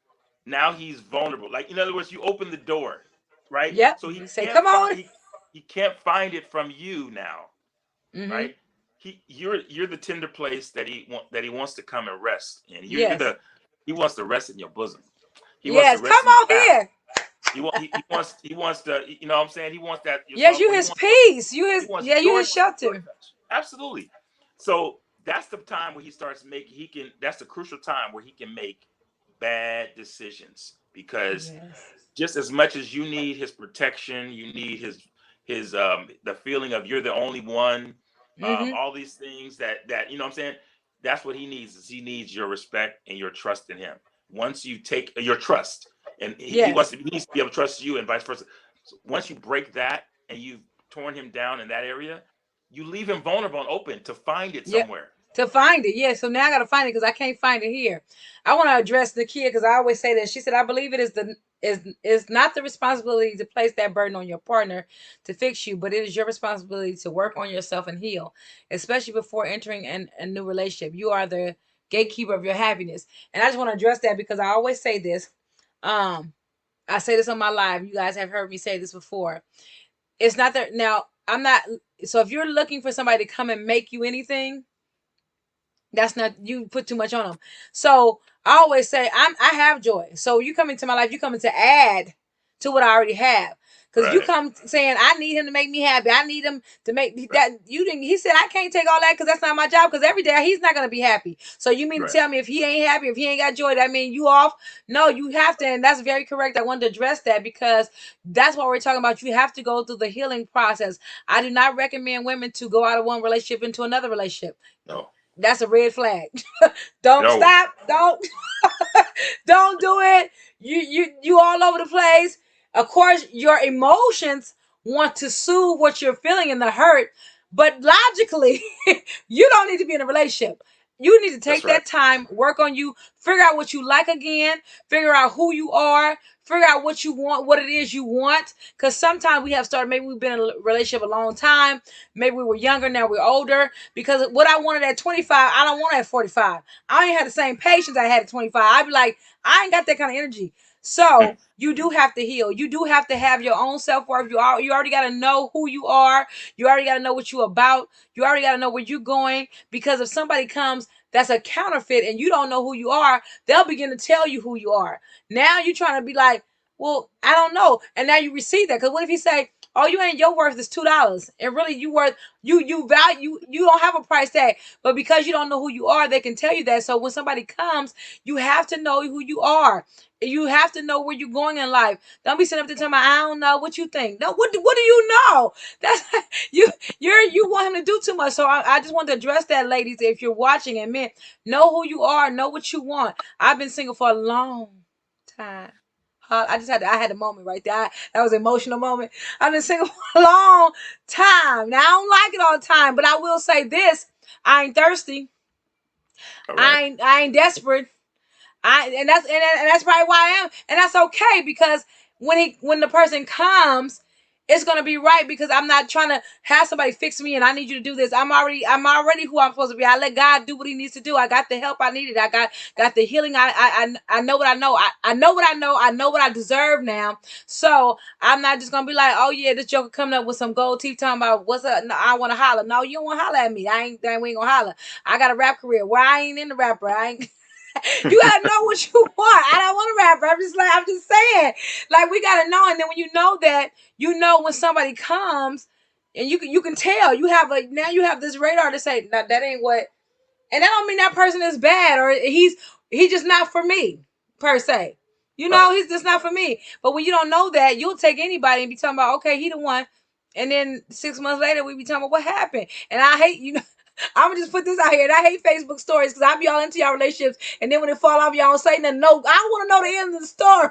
now he's vulnerable. Like in other words, you open the door, right? Yep. So You say, come on. he can't find it from you now, Mm-hmm. right? You're the tender place that he wants to come and rest in. Yes. He wants to rest in your bosom. He wants to Yes. rest Come in your on lap. here. He wants to, you know what I'm saying? He wants that your Yes, soft, you he his wants peace. he wants You his your shelter. touch. Absolutely. So that's the time where he starts making he can that's the crucial time where he can make bad decisions because Yes. just as much as you need his protection, you need his the feeling of you're the only one, Mm-hmm. all these things that you know what I'm saying, that's what he needs is he needs your respect and your trust in him. Once you take your trust and Yes. he needs to be able to trust you and vice versa. So once you break that and you've torn him down in that area, you leave him vulnerable and open to find it Yep. somewhere. To find it. Yeah. So now I gotta find it because I can't find it here. I want to address the kid because I always say that. She said, I believe it is not the responsibility to place that burden on your partner to fix you, but it is your responsibility to work on yourself and heal, especially before entering a new relationship. You are the gatekeeper of your happiness. And I just want to address that because I always say this. Um, I say this on my live. You guys have heard me say this before. It's not that now I'm not, so if you're looking for somebody to come and make you anything, that's not, you put too much on them. So I always say I have joy. So you come into my life, you coming to add to what I already have. Because you Right. come saying I need him to make me happy. I need him to make Right. that. You didn't. He said I can't take all that because that's not my job. Because every day he's not gonna be happy. So you mean to Right. tell me if he ain't happy, if he ain't got joy, that mean you off? No, you have to, and that's very correct. I wanted to address that because that's what we're talking about. You have to go through the healing process. I do not recommend women to go out of one relationship into another relationship. No. That's a red flag. Don't No. stop. Don't do it. You all over the place. Of course, your emotions want to soothe what you're feeling and the hurt. But logically, you don't need to be in a relationship. You need to That's take right. that time, work on you, figure out what you like again, figure out who you are, figure out what you want, what it is you want. Because sometimes we have started, maybe we've been in a relationship a long time, maybe we were younger, now we're older. Because what I wanted at 25, I don't want it at 45. I ain't had the same patience I had at 25. I'd be like, I ain't got that kind of energy. So you do have to heal. You do have to have your own self-worth. You already got to know who you are. You already got to know what you're about. You already got to know where you're going. Because if somebody comes that's a counterfeit and you don't know who you are, they'll begin to tell you who you are. Now you're trying to be like, well, I don't know. And now you receive that. Because what if he say, oh, you ain't, your worth is $2. And really you worth, you value, you don't have a price tag. But because you don't know who you are, they can tell you that. So when somebody comes, you have to know who you are. You have to know where you're going in life. Don't be sitting up there telling me, I don't know what you think. No, what do you know? That's you you want him to do too much. So I just want to address that, ladies. If you're watching, and men, know who you are, know what you want. I've been single for a long time. I had a moment right there. That was an emotional moment. I've been single for a long time. Now I don't like it all the time, but I will say this: I ain't thirsty. All right. I ain't desperate. And that's probably why I am, and that's okay because when the person comes, it's gonna be right because I'm not trying to have somebody fix me and I need you to do this. I'm already who I'm supposed to be. I let God do what He needs to do. I got the help I needed. I got the healing. I know what I know. I know what I know. I know what I deserve now. So I'm not just gonna be like, oh yeah, this joker coming up with some gold teeth talking about what's up. No, I want to holler. No, you don't want to holler at me. We ain't gonna holler. I got a rap career where I ain't in the rapper. I ain't. You gotta know what you want. I don't want a rapper. I'm just saying. Like we gotta know, and then when you know that, you know when somebody comes, and you can tell. You have this radar to say, no, that ain't what, and that don't mean that person is bad or he's just not for me per se. Right. He's just not for me. But when you don't know that, you'll take anybody and be talking about, okay, he the one, and then 6 months later we be talking about what happened. And I hate I'm gonna just put this out here. And I hate Facebook stories because I be all into y'all relationships, and then when it fall off, y'all don't say nothing. No, I want to know the end of the story.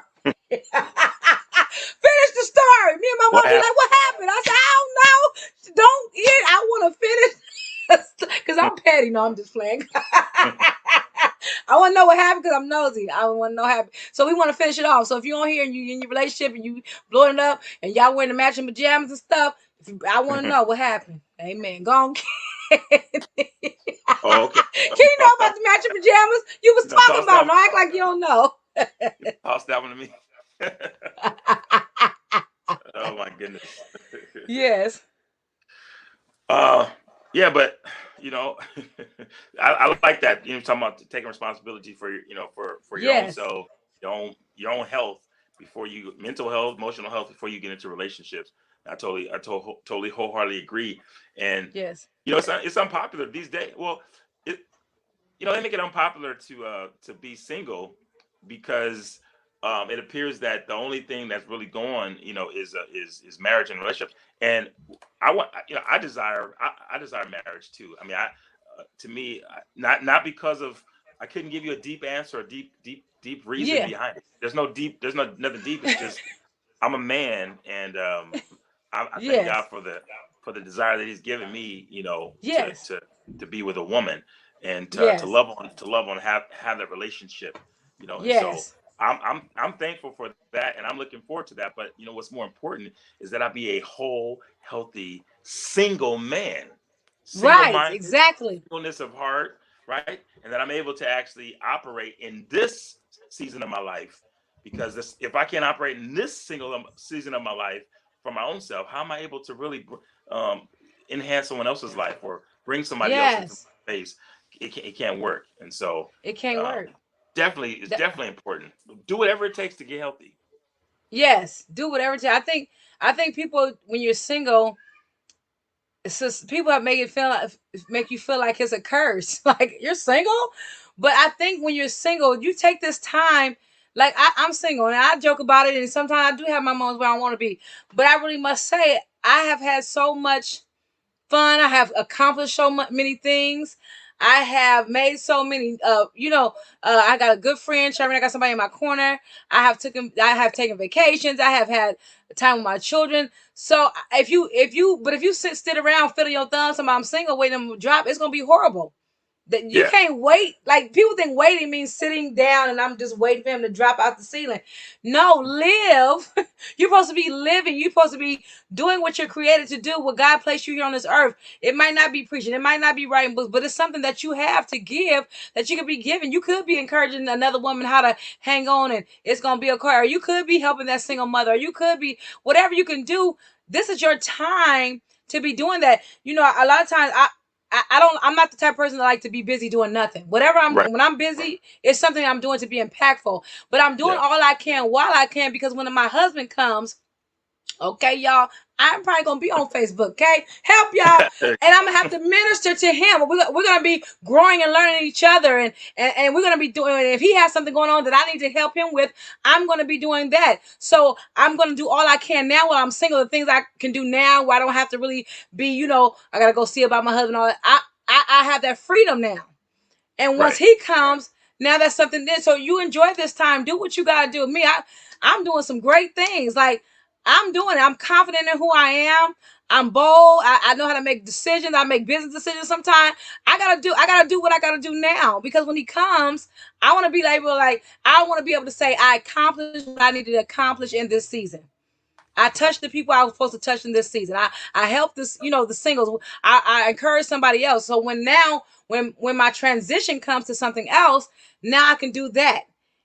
Finish the story. Me and my What mom be happened? like, "What happened?" I said, "I don't know. Don't eat. I want to finish because I'm petty. No, I'm just playing. I want to know what happened because I'm nosy. I want to know what happened. So we want to finish it off. So if you're on here and you in your relationship and you blowing it up and y'all wearing the matching pajamas and stuff, I want to know what happened. Amen. Go on. Oh, okay. Can you know Toss that. about the matching pajamas you was talking Toss that about? one. No, act like you don't know. Toss that one to me. Oh my goodness. Yes. Uh, yeah, but you know, I like that. Talking about taking responsibility for for your own Yes. self, your own health before you mental health, emotional health before you get into relationships. Totally wholeheartedly agree. And Yes. it's unpopular these days. Well, it they make it unpopular to be single because it appears that the only thing that's really going, is marriage and relationships. And I want, I desire marriage too. I mean, to me, not because of, I couldn't give you a deep answer, a deep reason Yeah. behind it. There's no nothing deep. It's just I'm a man, and I thank God Yes. for the desire that He's given me, Yes. to be with a woman and to Yes. love on have that relationship, and so Yes. I'm thankful for that, and I'm looking forward to that. But what's more important is that I be a whole, healthy, single man, single Right. minded, Exactly. singleness of heart, right, and that I'm able to actually operate in this season of my life. Because if I can't operate in this single season of my life for my own self, how am I able to really um, enhance someone else's life or bring somebody else into Yes. my space? It can't work. And so It can't um, work. definitely, it's That, definitely important. Do whatever it takes to get healthy. yes. Do whatever. I think people when you're single, it's just people have make you feel like it's a curse. Like you're single, but I think when you're single, you take this time. Like I'm single and I joke about it, and sometimes I do have my moments where I want to be. But I really must say, I have had so much fun. I have accomplished so many things. I have made so many. I got a good friend, Sherman. I got somebody in my corner. I have taken vacations. I have had time with my children. So if you sit around fiddling your thumbs, and I'm single, waiting to drop, it's gonna be horrible. That you Yeah. can't wait. Like people think waiting means sitting down and I'm just waiting for him to drop out the ceiling. No, live. You're supposed to be living. You're supposed to be doing what you're created to do, what God placed you here on this earth. It might not be preaching, it might not be writing books, but it's something that you have to give, that you could be giving. You could be encouraging another woman how to hang on and it's gonna be okay. Or you could be helping that single mother, or you could be whatever you can do. This is your time to be doing that. A lot of times I'm not the type of person that like to be busy doing nothing. Right. When I'm busy, it's something I'm doing to be impactful. But I'm doing Yeah. all I can while I can, because when my husband comes, okay, y'all, I'm probably gonna be on Facebook. Okay, help y'all, and I'm gonna have to minister to him. We're gonna be growing and learning each other, and we're gonna be doing. If he has something going on that I need to help him with, I'm gonna be doing that. So I'm gonna do all I can now while I'm single. The things I can do now, where I don't have to really be, I gotta go see about my husband. All that. I have that freedom now. And once Right. he comes, now that's something then. So you enjoy this time. Do what you gotta do. I'm doing some great things. Like I'm doing it. I'm confident in who I am. I'm bold. I know how to make decisions. I make business decisions sometimes. I gotta do what I gotta do now. Because when he comes, I wanna be able I wanna be able to say I accomplished what I needed to accomplish in this season. I touched the people I was supposed to touch in this season. I helped the singles. I encourage somebody else. So when my transition comes to something else, now I can do that.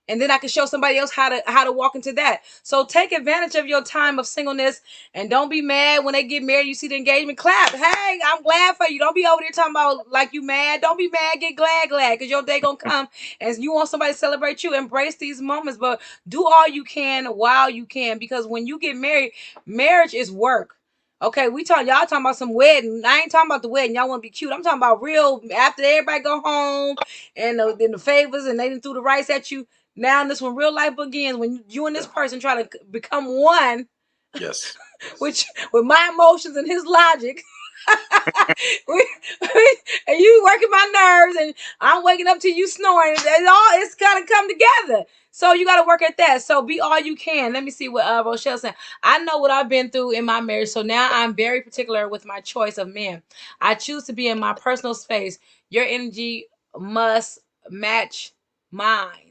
And then I can show somebody else how to walk into that. So take advantage of your time of singleness, and don't be mad when they get married. You see the engagement, clap. Hey, I'm glad for you. Don't be over there talking about like you mad. Don't be mad. Get glad, because your day gonna come, and you want somebody to celebrate you. Embrace these moments, but do all you can while you can, because when you get married, marriage is work. Okay, y'all talking about some wedding. I ain't talking about the wedding. Y'all want to be cute. I'm talking about real. After everybody go home, and then the favors, and they didn't threw the rice at you. Now this when real life begins. When you and this Yeah. person try to become one, Yes. which with my emotions and his logic, and you working my nerves, and I'm waking up to you snoring. It's gotta come together. So you gotta work at that. So be all you can. Let me see what Rochelle said. I know what I've been through in my marriage, so now I'm very particular with my choice of men. I choose to be in my personal space. Your energy must match mine.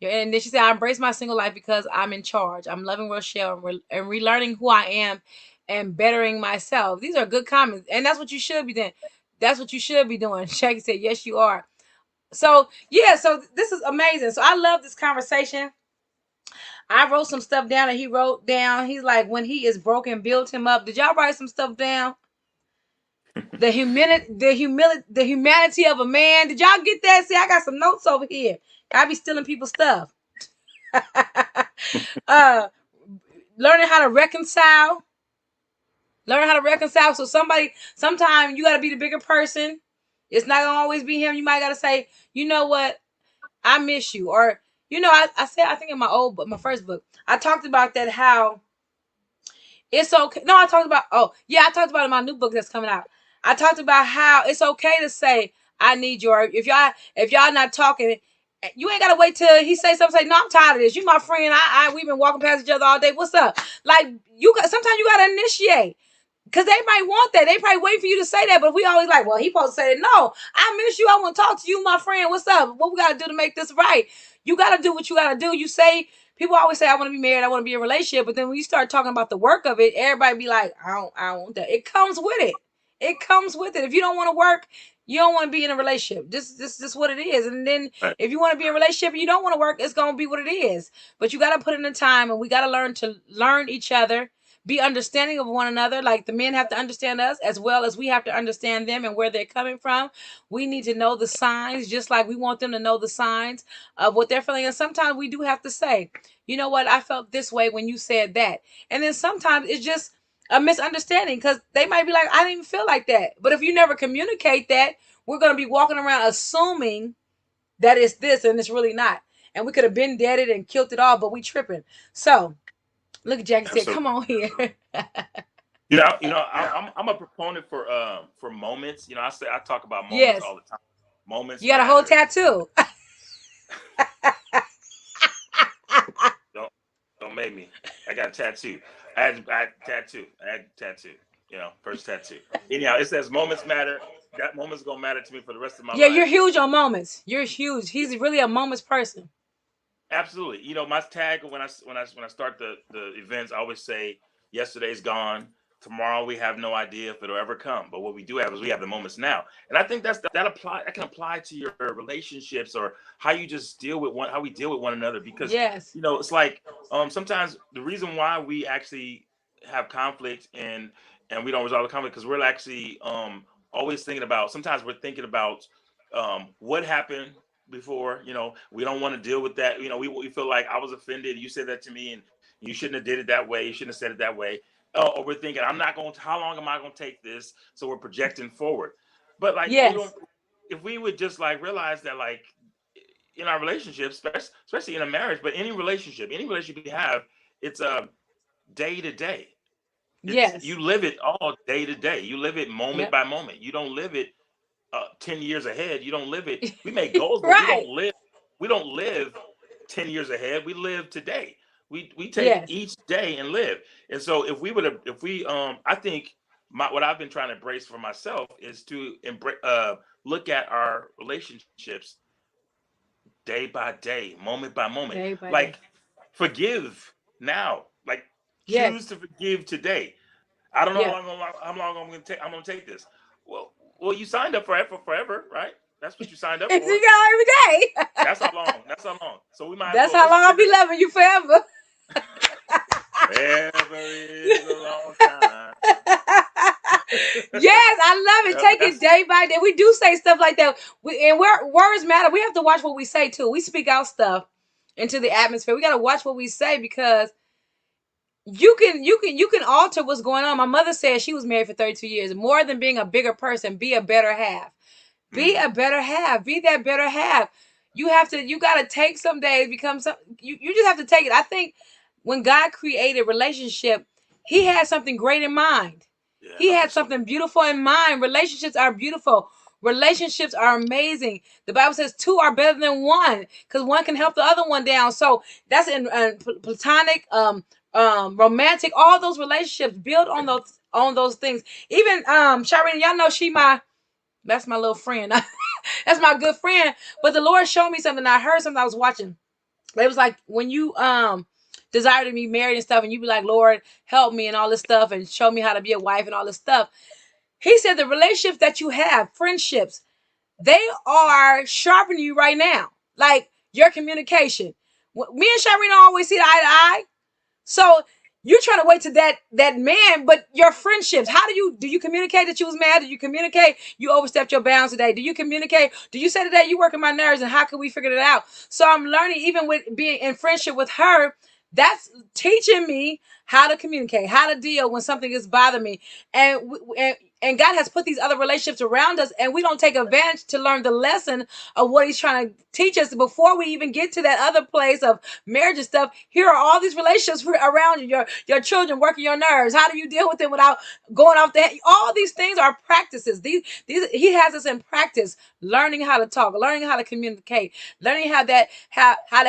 Yeah, and then she said, I embrace my single life because I'm in charge. I'm loving Rochelle and relearning who I am and bettering myself. These are good comments. And that's what you should be doing. That's what you should be doing. Shaggy said, yes, you are. So, yeah, so this is amazing. So I love this conversation. I wrote some stuff down, and he wrote down. He's like, when he is broken, build him up. Did y'all write some stuff down? The humanity of a man. Did y'all get that? See, I got some notes over here. I be stealing people's stuff. uh learning how to reconcile. Learn how to reconcile. So sometimes you gotta be the bigger person. It's not gonna always be him. You might gotta say, you know what, I miss you. Or, I said, I think in my first book, I talked about that, how it's okay. No, I talked about it in my new book that's coming out. I talked about how it's okay to say, I need you. Or if y'all not talking, you ain't gotta wait till he say something. Say, no, I'm tired of this. You my friend. We've been walking past each other all day. What's up? Like sometimes you gotta initiate. Cause they might want that. They probably wait for you to say that, but we always like, well, he supposed to say that. No, I miss you. I want to talk to you, my friend. What's up? What we gotta do to make this right? You gotta do what you gotta do. You say, people always say, I want to be married, I want to be in a relationship, but then when you start talking about the work of it, everybody be like, I don't want that. It comes with it. It comes with it. If you don't want to work, you don't want to be in a relationship. This what it is. And then Right. if you want to be in a relationship and you don't want to work, it's gonna be what it is. But you gotta put in the time, and we gotta learn each other, be understanding of one another. Like the men have to understand us as well as we have to understand them and where they're coming from. We need to know the signs, just like we want them to know the signs of what they're feeling. And sometimes we do have to say, you know what, I felt this way when you said that. And then sometimes it's just a misunderstanding, because they might be like, I didn't even feel like that. But if you never communicate that, we're going to be walking around assuming that it's this and it's really not. And we could have been deaded and killed it all, but we tripping. So look, Jackie said, Absolutely. come on here. I'm a proponent for moments. I talk about moments Yes. all the time. Moments You got a whole matter. tattoo. Don't don't make me. I got a tattoo. I had tattoo. First tattoo. Anyhow, it says moments matter. That moment's gonna matter to me for the rest of my Yeah, you're life. huge on moments. You're huge. He's really a moments person. Absolutely. My tag when I start the events, I always say yesterday's gone. Tomorrow we have no idea if it'll ever come. But what we do have is we have the moments now. And I think that can apply to your relationships or how you just how we deal with one another. Because Yes. it's like sometimes the reason why we actually have conflict and we don't resolve the conflict because we're actually always thinking about, sometimes we're thinking about what happened before. We don't want to deal with that. We feel like I was offended, you said that to me, and you shouldn't have did it that way, you shouldn't have said it that way. Or we're thinking, I'm not going to, how long am I going to take this? So we're projecting forward. But like we don't, Yes. if we would just like realize that, like, in our relationships, especially in a marriage, but any relationship you have, it's a day to day. It's, Yes. you live it all day to day, you live it moment Yep. by moment. You don't live it 10 years ahead. You don't live it. We make goals, but we don't Right. live. We don't live 10 years ahead. We live today. We take Yes. each day and live. And so if we I think what I've been trying to embrace for myself is to look at our relationships day by day, moment by moment. Day by Like, day. forgive now. Like, choose Yes. to forgive today. I don't know Yeah. how long I'm going to take. I'm going to take this. Well, you signed up for forever, right? That's what you signed up You for. go every day. That's how long. That's how long. So we might as That's well, how let's long I'll spend be it. loving you forever. Forever is a long time. Yes, I love it. Yeah, but Take it that's day by day. We do say stuff like that. And words matter. We have to watch what we say too. We speak out stuff into the atmosphere. We got to watch what we say because you can alter what's going on. My mother said she was married for 32 years. More than being a bigger person, be a better half. Be mm, a better half. Be that better half. You gotta take some days, become some you just have to take it. I think when God created relationship, he had something great in mind. yeah, He I had think so. something beautiful in mind. Relationships are beautiful. Relationships are amazing. The Bible says two are better than one because one can help the other one down. So that's in platonic, romantic, all those relationships build on those things. Even Shireen, y'all know that's my little friend. That's my good friend. But the Lord showed me something. I heard something I was watching. It was like when you desire to be married and stuff, and you be like, Lord, help me and all this stuff, and show me how to be a wife and all this stuff. He said the relationships that you have, friendships, they are sharpening you right now. Like your communication. Me and Shireen always see eye to eye. So you're trying to wait to that man, but your friendships. How do you communicate that you was mad? Do you communicate you overstepped your bounds today? Do you communicate? Do you say today you working my nerves and how can we figure it out? So I'm learning even with being in friendship with her. That's teaching me how to communicate, how to deal when something is bothering me, and God has put these other relationships around us, and we don't take advantage to learn the lesson of what He's trying to teach us before we even get to that other place of marriage and stuff. Here are all these relationships around you, your children working your nerves. How do you deal with them without going off the head? All these things are practices. These he has us in practice, learning how to talk, learning how to communicate, learning how to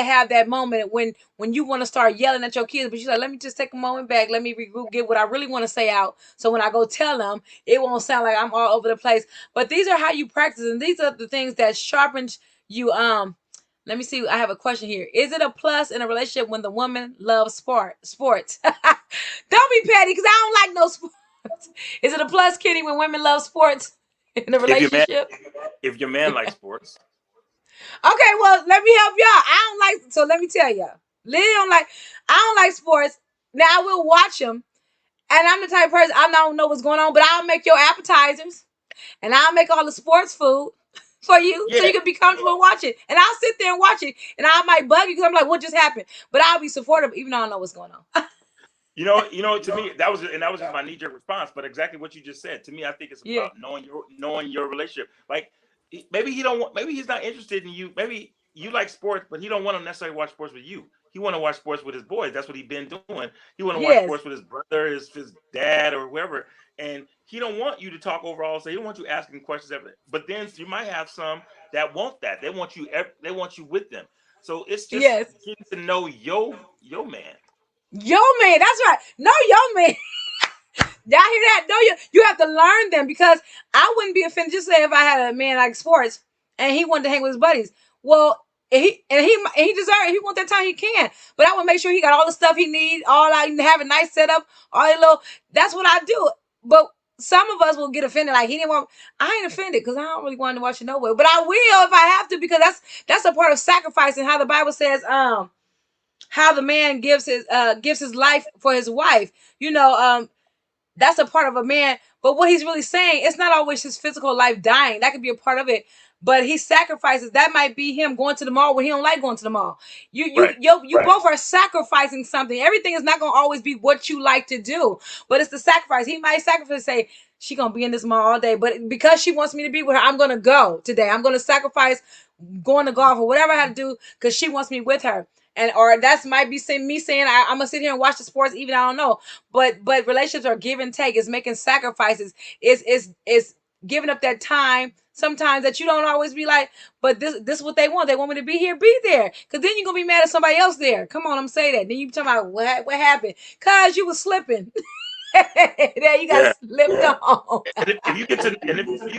have that moment when you want to start yelling at your kids, but you're like, let me just take a moment back, let me regroup, get what I really want to say out. So when I go tell them, it won't sound like I'm all over the place. But these are how you practice, and these are the things that sharpens you. Let me see. I have a question here. Is it a plus in a relationship when the woman loves sports? Don't be petty, because I don't like no sports. Is it a plus, Kitty, when women love sports in a If your man, relationship? if your man likes sports, Okay, well, let me help y'all. I don't like, so let me tell y'all. Lydia don't like, I don't like sports. Now I will watch them, and I'm the type of person I don't know what's going on, but I'll make your appetizers, and I'll make all the sports food for you so yeah, you can be comfortable and watch it. And I'll sit there and watch it, and I might bug you because I'm like, what just happened? But I'll be supportive even though I don't know what's going on. To me that was just my knee jerk response. But exactly what you just said to me, I think it's Yeah. about knowing your relationship. Like, maybe he don't want, maybe he's not interested in you. Maybe you like sports, but he don't want to necessarily watch sports with you. he want to watch sports with his boys. That's what he been doing. He want to watch sports Yes. with his brother, his dad, or whoever. And he don't want you to talk overall. So he don't want you asking questions. But then you might have some that want that. They want you with them. So it's just Yes. getting to know your man. Yo man, that's right. No, yo man. Y'all hear that? No, you have to learn them because I wouldn't be offended. Just say if I had a man like sports and he wanted to hang with his buddies. Well, he deserves it. If he want that time, he can. But I would make sure he got all the stuff he needs. All I have a nice setup. All that little. That's what I do. But some of us will get offended. Like he didn't want. I ain't offended because I don't really want to watch it nowhere. But I will if I have to because that's a part of sacrificing. How the Bible says how the man gives his life for his wife. That's a part of a man. But what he's really saying, it's not always his physical life dying. That could be a part of it. But he sacrifices. That might be him going to the mall when he don't like going to the mall. Right. You right. Both are sacrificing something. Everything is not gonna always be what you like to do, but it's the sacrifice. He might sacrifice, say she gonna be in this mall all day, but because she wants me to be with her, I'm gonna go today. I'm gonna sacrifice going to golf or whatever I have to do because she wants me with her. And or that's might be me saying I'm gonna sit here and watch the sports even I don't know. But relationships are give and take. It's making sacrifices. It's giving up that time sometimes that you don't always be like, but this is what they want. They want me to be here, be there. Cause then you're gonna be mad at somebody else there. Come on, I'm saying that. Then you talking about what happened? Cause you was slipping. There you got Yeah. slipped on. And if you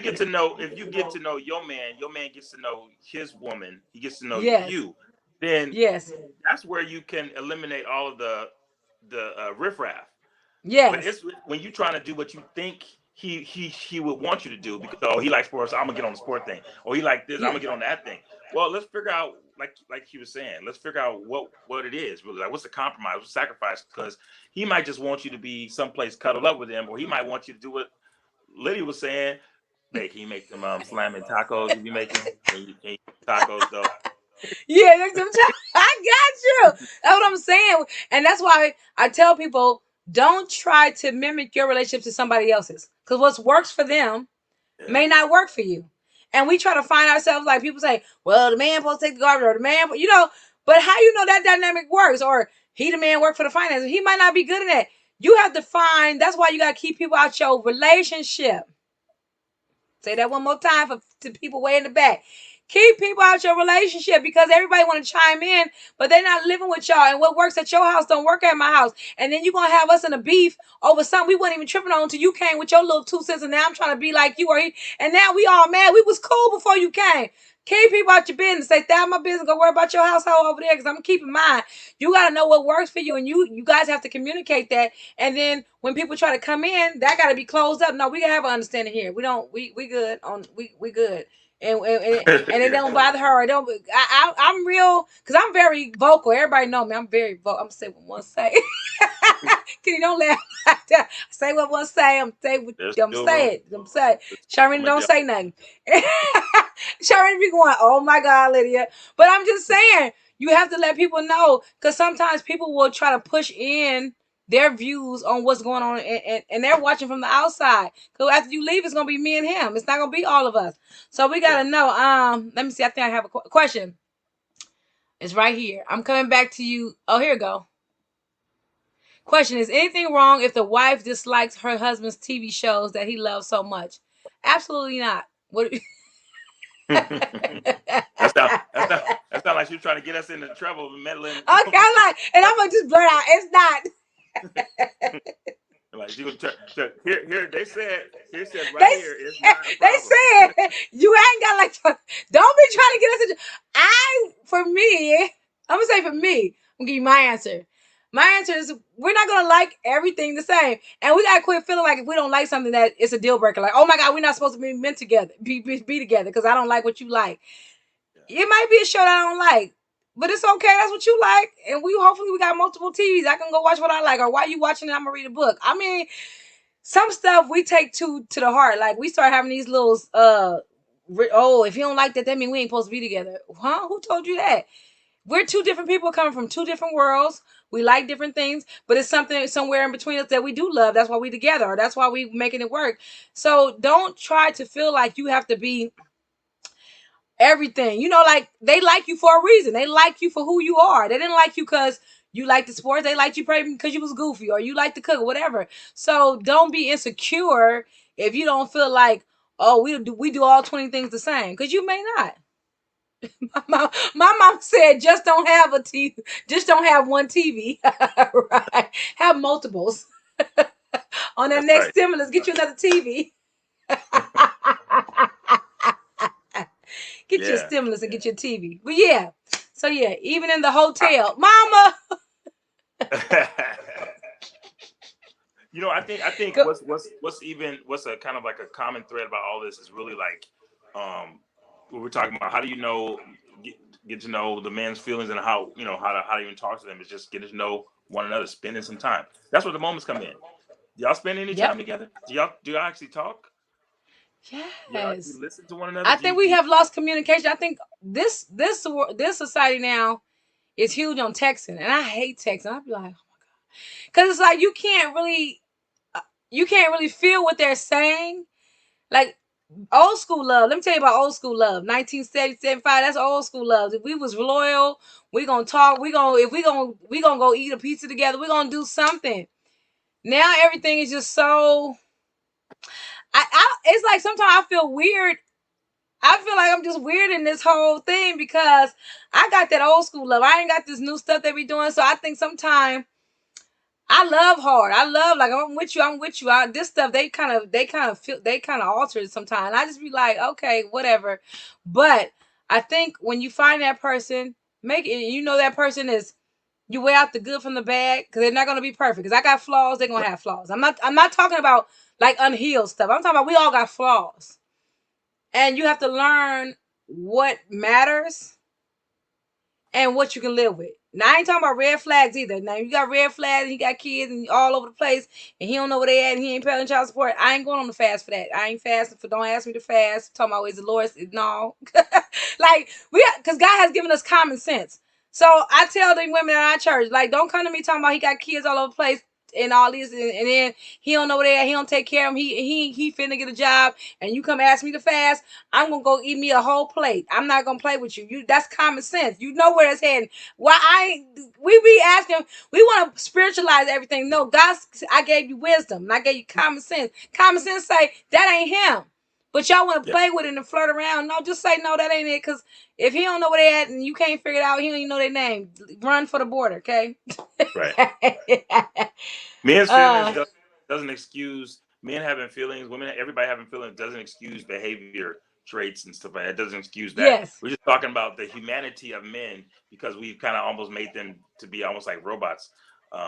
get to know your man gets to know his woman, he gets to know Yes. you, then Yes. that's where you can eliminate all of the riffraff. But Yes. it's when you're trying to do what you think he would want you to do because he likes sports, I'm gonna get on the sport thing, or he like this, I'm Yeah. gonna get on that thing. Well, let's figure out like he was saying, let's figure out what it is really. Like, what's the compromise, what's the sacrifice? Because he might just want you to be someplace cuddled up with him, or he might want you to do what Lydia was saying. Hey, can you make them slamming tacos? If you make them, can you tacos though? Yeah, I got you. That's what I'm saying. And that's why I tell people don't try to mimic your relationship to somebody else's. Because what works for them Yeah. may not work for you. And we try to find ourselves like people say, well, the man supposed to take the garbage or the man, but how you know that dynamic works? Or he the man work for the finances. He might not be good at that. You have to find, that's why you got to keep people out your relationship. Say that one more time to people way in the back. Keep people out your relationship because everybody want to chime in, but they're not living with y'all. And what works at your house don't work at my house. And then you're going to have us in a beef over something we weren't even tripping on until you came with your little 2 cents. And now I'm trying to be like you or he. And now we all mad. We was cool before you came. Keep people out your business. Say, stay out my business. Go worry about your household over there because I'm keeping mine. You got to know what works for you. And you guys have to communicate that. And then when people try to come in, that got to be closed up. No, we gotta have an understanding here. We don't. We good on. We good. And it don't bother her. It don't. I'm real because I'm very vocal. Everybody know me. I'm very vocal. I'm gonna say what one say. Can you don't laugh like that? Say what one say. I'm say. There's I'm still say room. it. I'm say. Sharina Room. don't say nothing. Sharina be going. Oh my God, Lydia. But I'm just saying. You have to let people know because sometimes people will try to push in their views on what's going on and they're watching from the outside. Because after you leave, it's gonna be me and him. It's not gonna be all of us. So we gotta know. Let me see. I think I have a question. It's right here. I'm coming back to you. Oh, here we go. Question: is anything wrong if the wife dislikes her husband's TV shows that he loves so much? Absolutely not. What? That's not like she was trying to get us into trouble with meddling. Okay, I'm like, and I'm gonna just blurt out. It's not. Like she was here. They said right They here it's not a they problem. said you ain't got like don't be trying to get us into for me, I'm gonna say for me, I'm gonna give you my answer. My answer is we're not gonna like everything the same. And we gotta quit feeling like if we don't like something that it's a deal breaker. Like, oh my God, we're not supposed to be meant together, be together because I don't like what you like. It might be a show that I don't like. But it's okay. That's what you like, and hopefully we got multiple TVs. I can go watch what I like, or while you watching it, I'm gonna read a book. I mean, some stuff we take to the heart. Like we start having these little oh, if you don't like that, that means we ain't supposed to be together. Huh? Who told you that? We're two different people coming from two different worlds. We like different things, but it's something somewhere in between us that we do love. That's why we together, or that's why we making it work. So don't try to feel like you have to be everything. You know, like they like you for a reason. They like you for who you are. They didn't like you because you like the sports. They liked you probably because you was goofy or you like to cook or whatever. So don't be insecure if you don't feel like, oh, we do all 20 things the same, because you may not. My mom said just don't have a TV, just don't have one TV. Right? Have multiples. On that That's next right. stimulus, get you another TV. Get your Yeah. stimulus and get your TV. But yeah, so yeah, even in the hotel, mama. I think Go, what's a kind of like a common thread about all this is really like, what we're talking about. How do you get, get to know the man's feelings and how how to even talk to them is just getting to know one another, spending some time. That's where the moments come in. Do y'all spend any yep, time together? Do y'all actually talk? Do y'all actually yes. listen to one another? I think we have lost communication. I think this society now is huge on texting, and I hate texting. I'd be like, because it's like you can't really feel what they're saying. Like old school love. Let me tell you about old school love. 1970, 75. That's old school love. If we was loyal, we gonna talk. We gonna go eat a pizza together. We gonna do something. Now everything is just so. It's like sometimes I feel weird. I feel like I'm just weird in this whole thing because I got that old school love. I ain't got this new stuff they be doing. So I think sometimes I love hard. I love, like, I'm with you. I'm with you. This stuff they kind of alter it sometimes. I just be like, okay, whatever. But I think when you find that person, make it. You know that person is. You weigh out the good from the bad because they're not gonna be perfect. Because I got flaws, they're gonna have flaws. I'm not. I'm not talking about like unhealed stuff. I'm talking about we all got flaws, and you have to learn what matters and what you can live with. Now I ain't talking about red flags either. Now you got red flags and you got kids and all over the place and he don't know where they at and he ain't paying child support. I ain't going on the fast for that. I ain't fasting for. Don't ask me to fast. I'm talking about is the Lord? No, like because God has given us common sense. So I tell the women in our church, like, don't come to me talking about he got kids all over the place and all these, and then he don't know where they at. He don't take care of them. He finna get a job, and you come ask me to fast. I'm gonna go eat me a whole plate. I'm not gonna play with you. That's common sense. You know where it's heading. Why we be asking, we want to spiritualize everything. No, God, I gave you wisdom and I gave you common sense. Common sense say that ain't him. But y'all want to Yeah. play with it and flirt around. No, just say no, that ain't it. Because if he don't know where they at and you can't figure it out, he don't even know their name. Run for the border, okay? Right. Men's feelings uh, doesn't excuse men having feelings. Women, everybody having feelings doesn't excuse behavior traits and stuff like that. It doesn't excuse that. yes, We're just talking about the humanity of men because we've kind of almost made them to be almost like robots.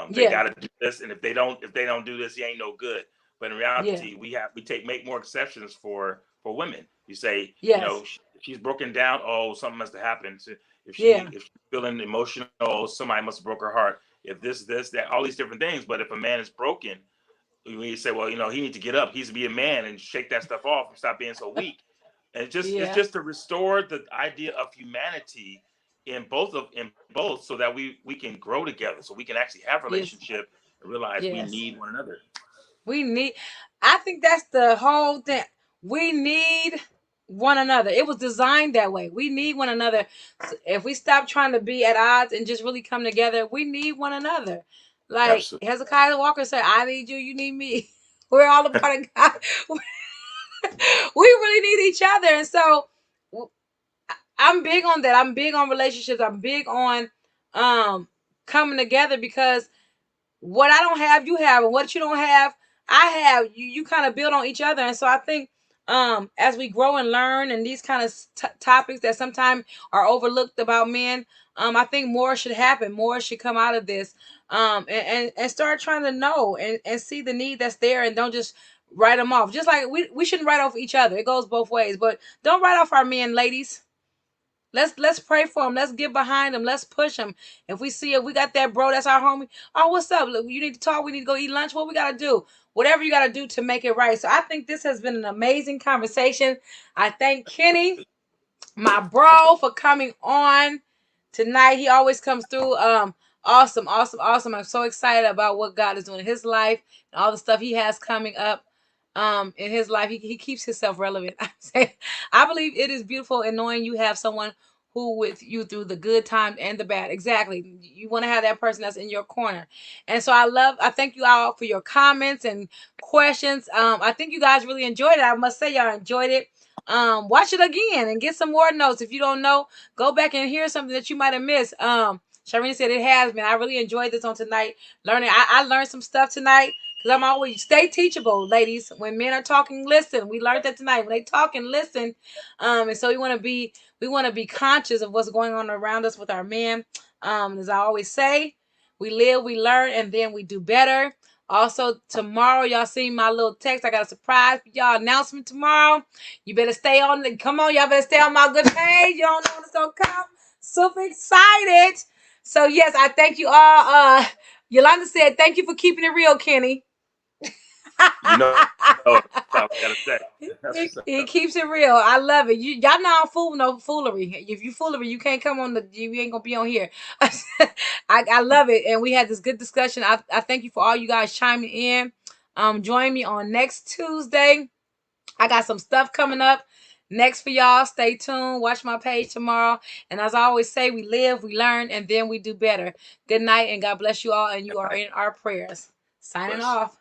They yeah, got to do this, and if they don't do this, he ain't no good. But in yeah, reality, we make more exceptions for women. You say, yes, she's broken down. Oh, something must have happened. So yeah, if she's feeling emotional, oh, somebody must have broke her heart. If this, that, all these different things. But if a man is broken, we say, well, he needs to get up. He needs to be a man and shake that stuff off and stop being so weak. And it's yeah, just to restore the idea of humanity in both, so that we can grow together, so we can actually have yes, relationship and realize we yes. need one another. We need, I think that's the whole thing. We need one another. It was designed that way. We need one another. So if we stop trying to be at odds and just really come together, we need one another. Like Absolutely. Hezekiah Walker said, I need you, you need me. We're all a part of God. We really need each other. And so I'm big on that. I'm big on relationships. I'm big on um coming together because what I don't have, you have, and what you don't have, I have. You kind of build on each other, and so I think as we grow and learn, and these kind of topics that sometimes are overlooked about men, I think more should happen. More should come out of this, and start trying to know and see the need that's there, and don't just write them off. Just like we shouldn't write off each other. It goes both ways, but don't write off our men, ladies. Let's pray for him. Let's get behind him. Let's push him. If we see it, we got that bro. That's our homie. Oh, what's up? Look, you need to talk. We need to go eat lunch. What we gotta do? Whatever you gotta do to make it right. So I think this has been an amazing conversation. I thank Kenny, my bro, for coming on tonight. He always comes through. Awesome, awesome, awesome. I'm so excited about what God is doing in his life and all the stuff he has coming up. in his life. He keeps himself relevant. I believe it is beautiful in knowing you have someone who with you through the good times and the bad. Exactly. You want to have that person that's in your corner. And so I thank you all for your comments and questions. I think you guys really enjoyed it. I must say y'all enjoyed it. Watch it again and get some more notes. If you don't know, go back and hear something that you might have missed. Sharina said it has been. I really enjoyed this on tonight. Learning. I learned some stuff tonight. Because I'm always stay teachable, ladies. When men are talking, listen. We learned that tonight. When they talk and listen. And so we want to be conscious of what's going on around us with our men. As I always say, we live, we learn, and then we do better. Also, tomorrow, y'all see my little text. I got a surprise for y'all announcement tomorrow. You better stay on. Come on, y'all better stay on my good page. You don't know when it's gonna come. Super excited. So yes, I thank you all. Yolanda said, "Thank you for keeping it real, Kenny." You know, that's all I gotta say. He keeps it real. I love it. Y'all know I'm fool no foolery. If you foolery, you can't come on you ain't gonna be on here. I love it. And we had this good discussion. I thank you for all you guys chiming in. Join me on next Tuesday. I got some stuff coming up next for y'all. Stay tuned. Watch my page tomorrow. And as I always say, we live, we learn, and then we do better. Good night and God bless you all. And you are in our prayers. Signing off.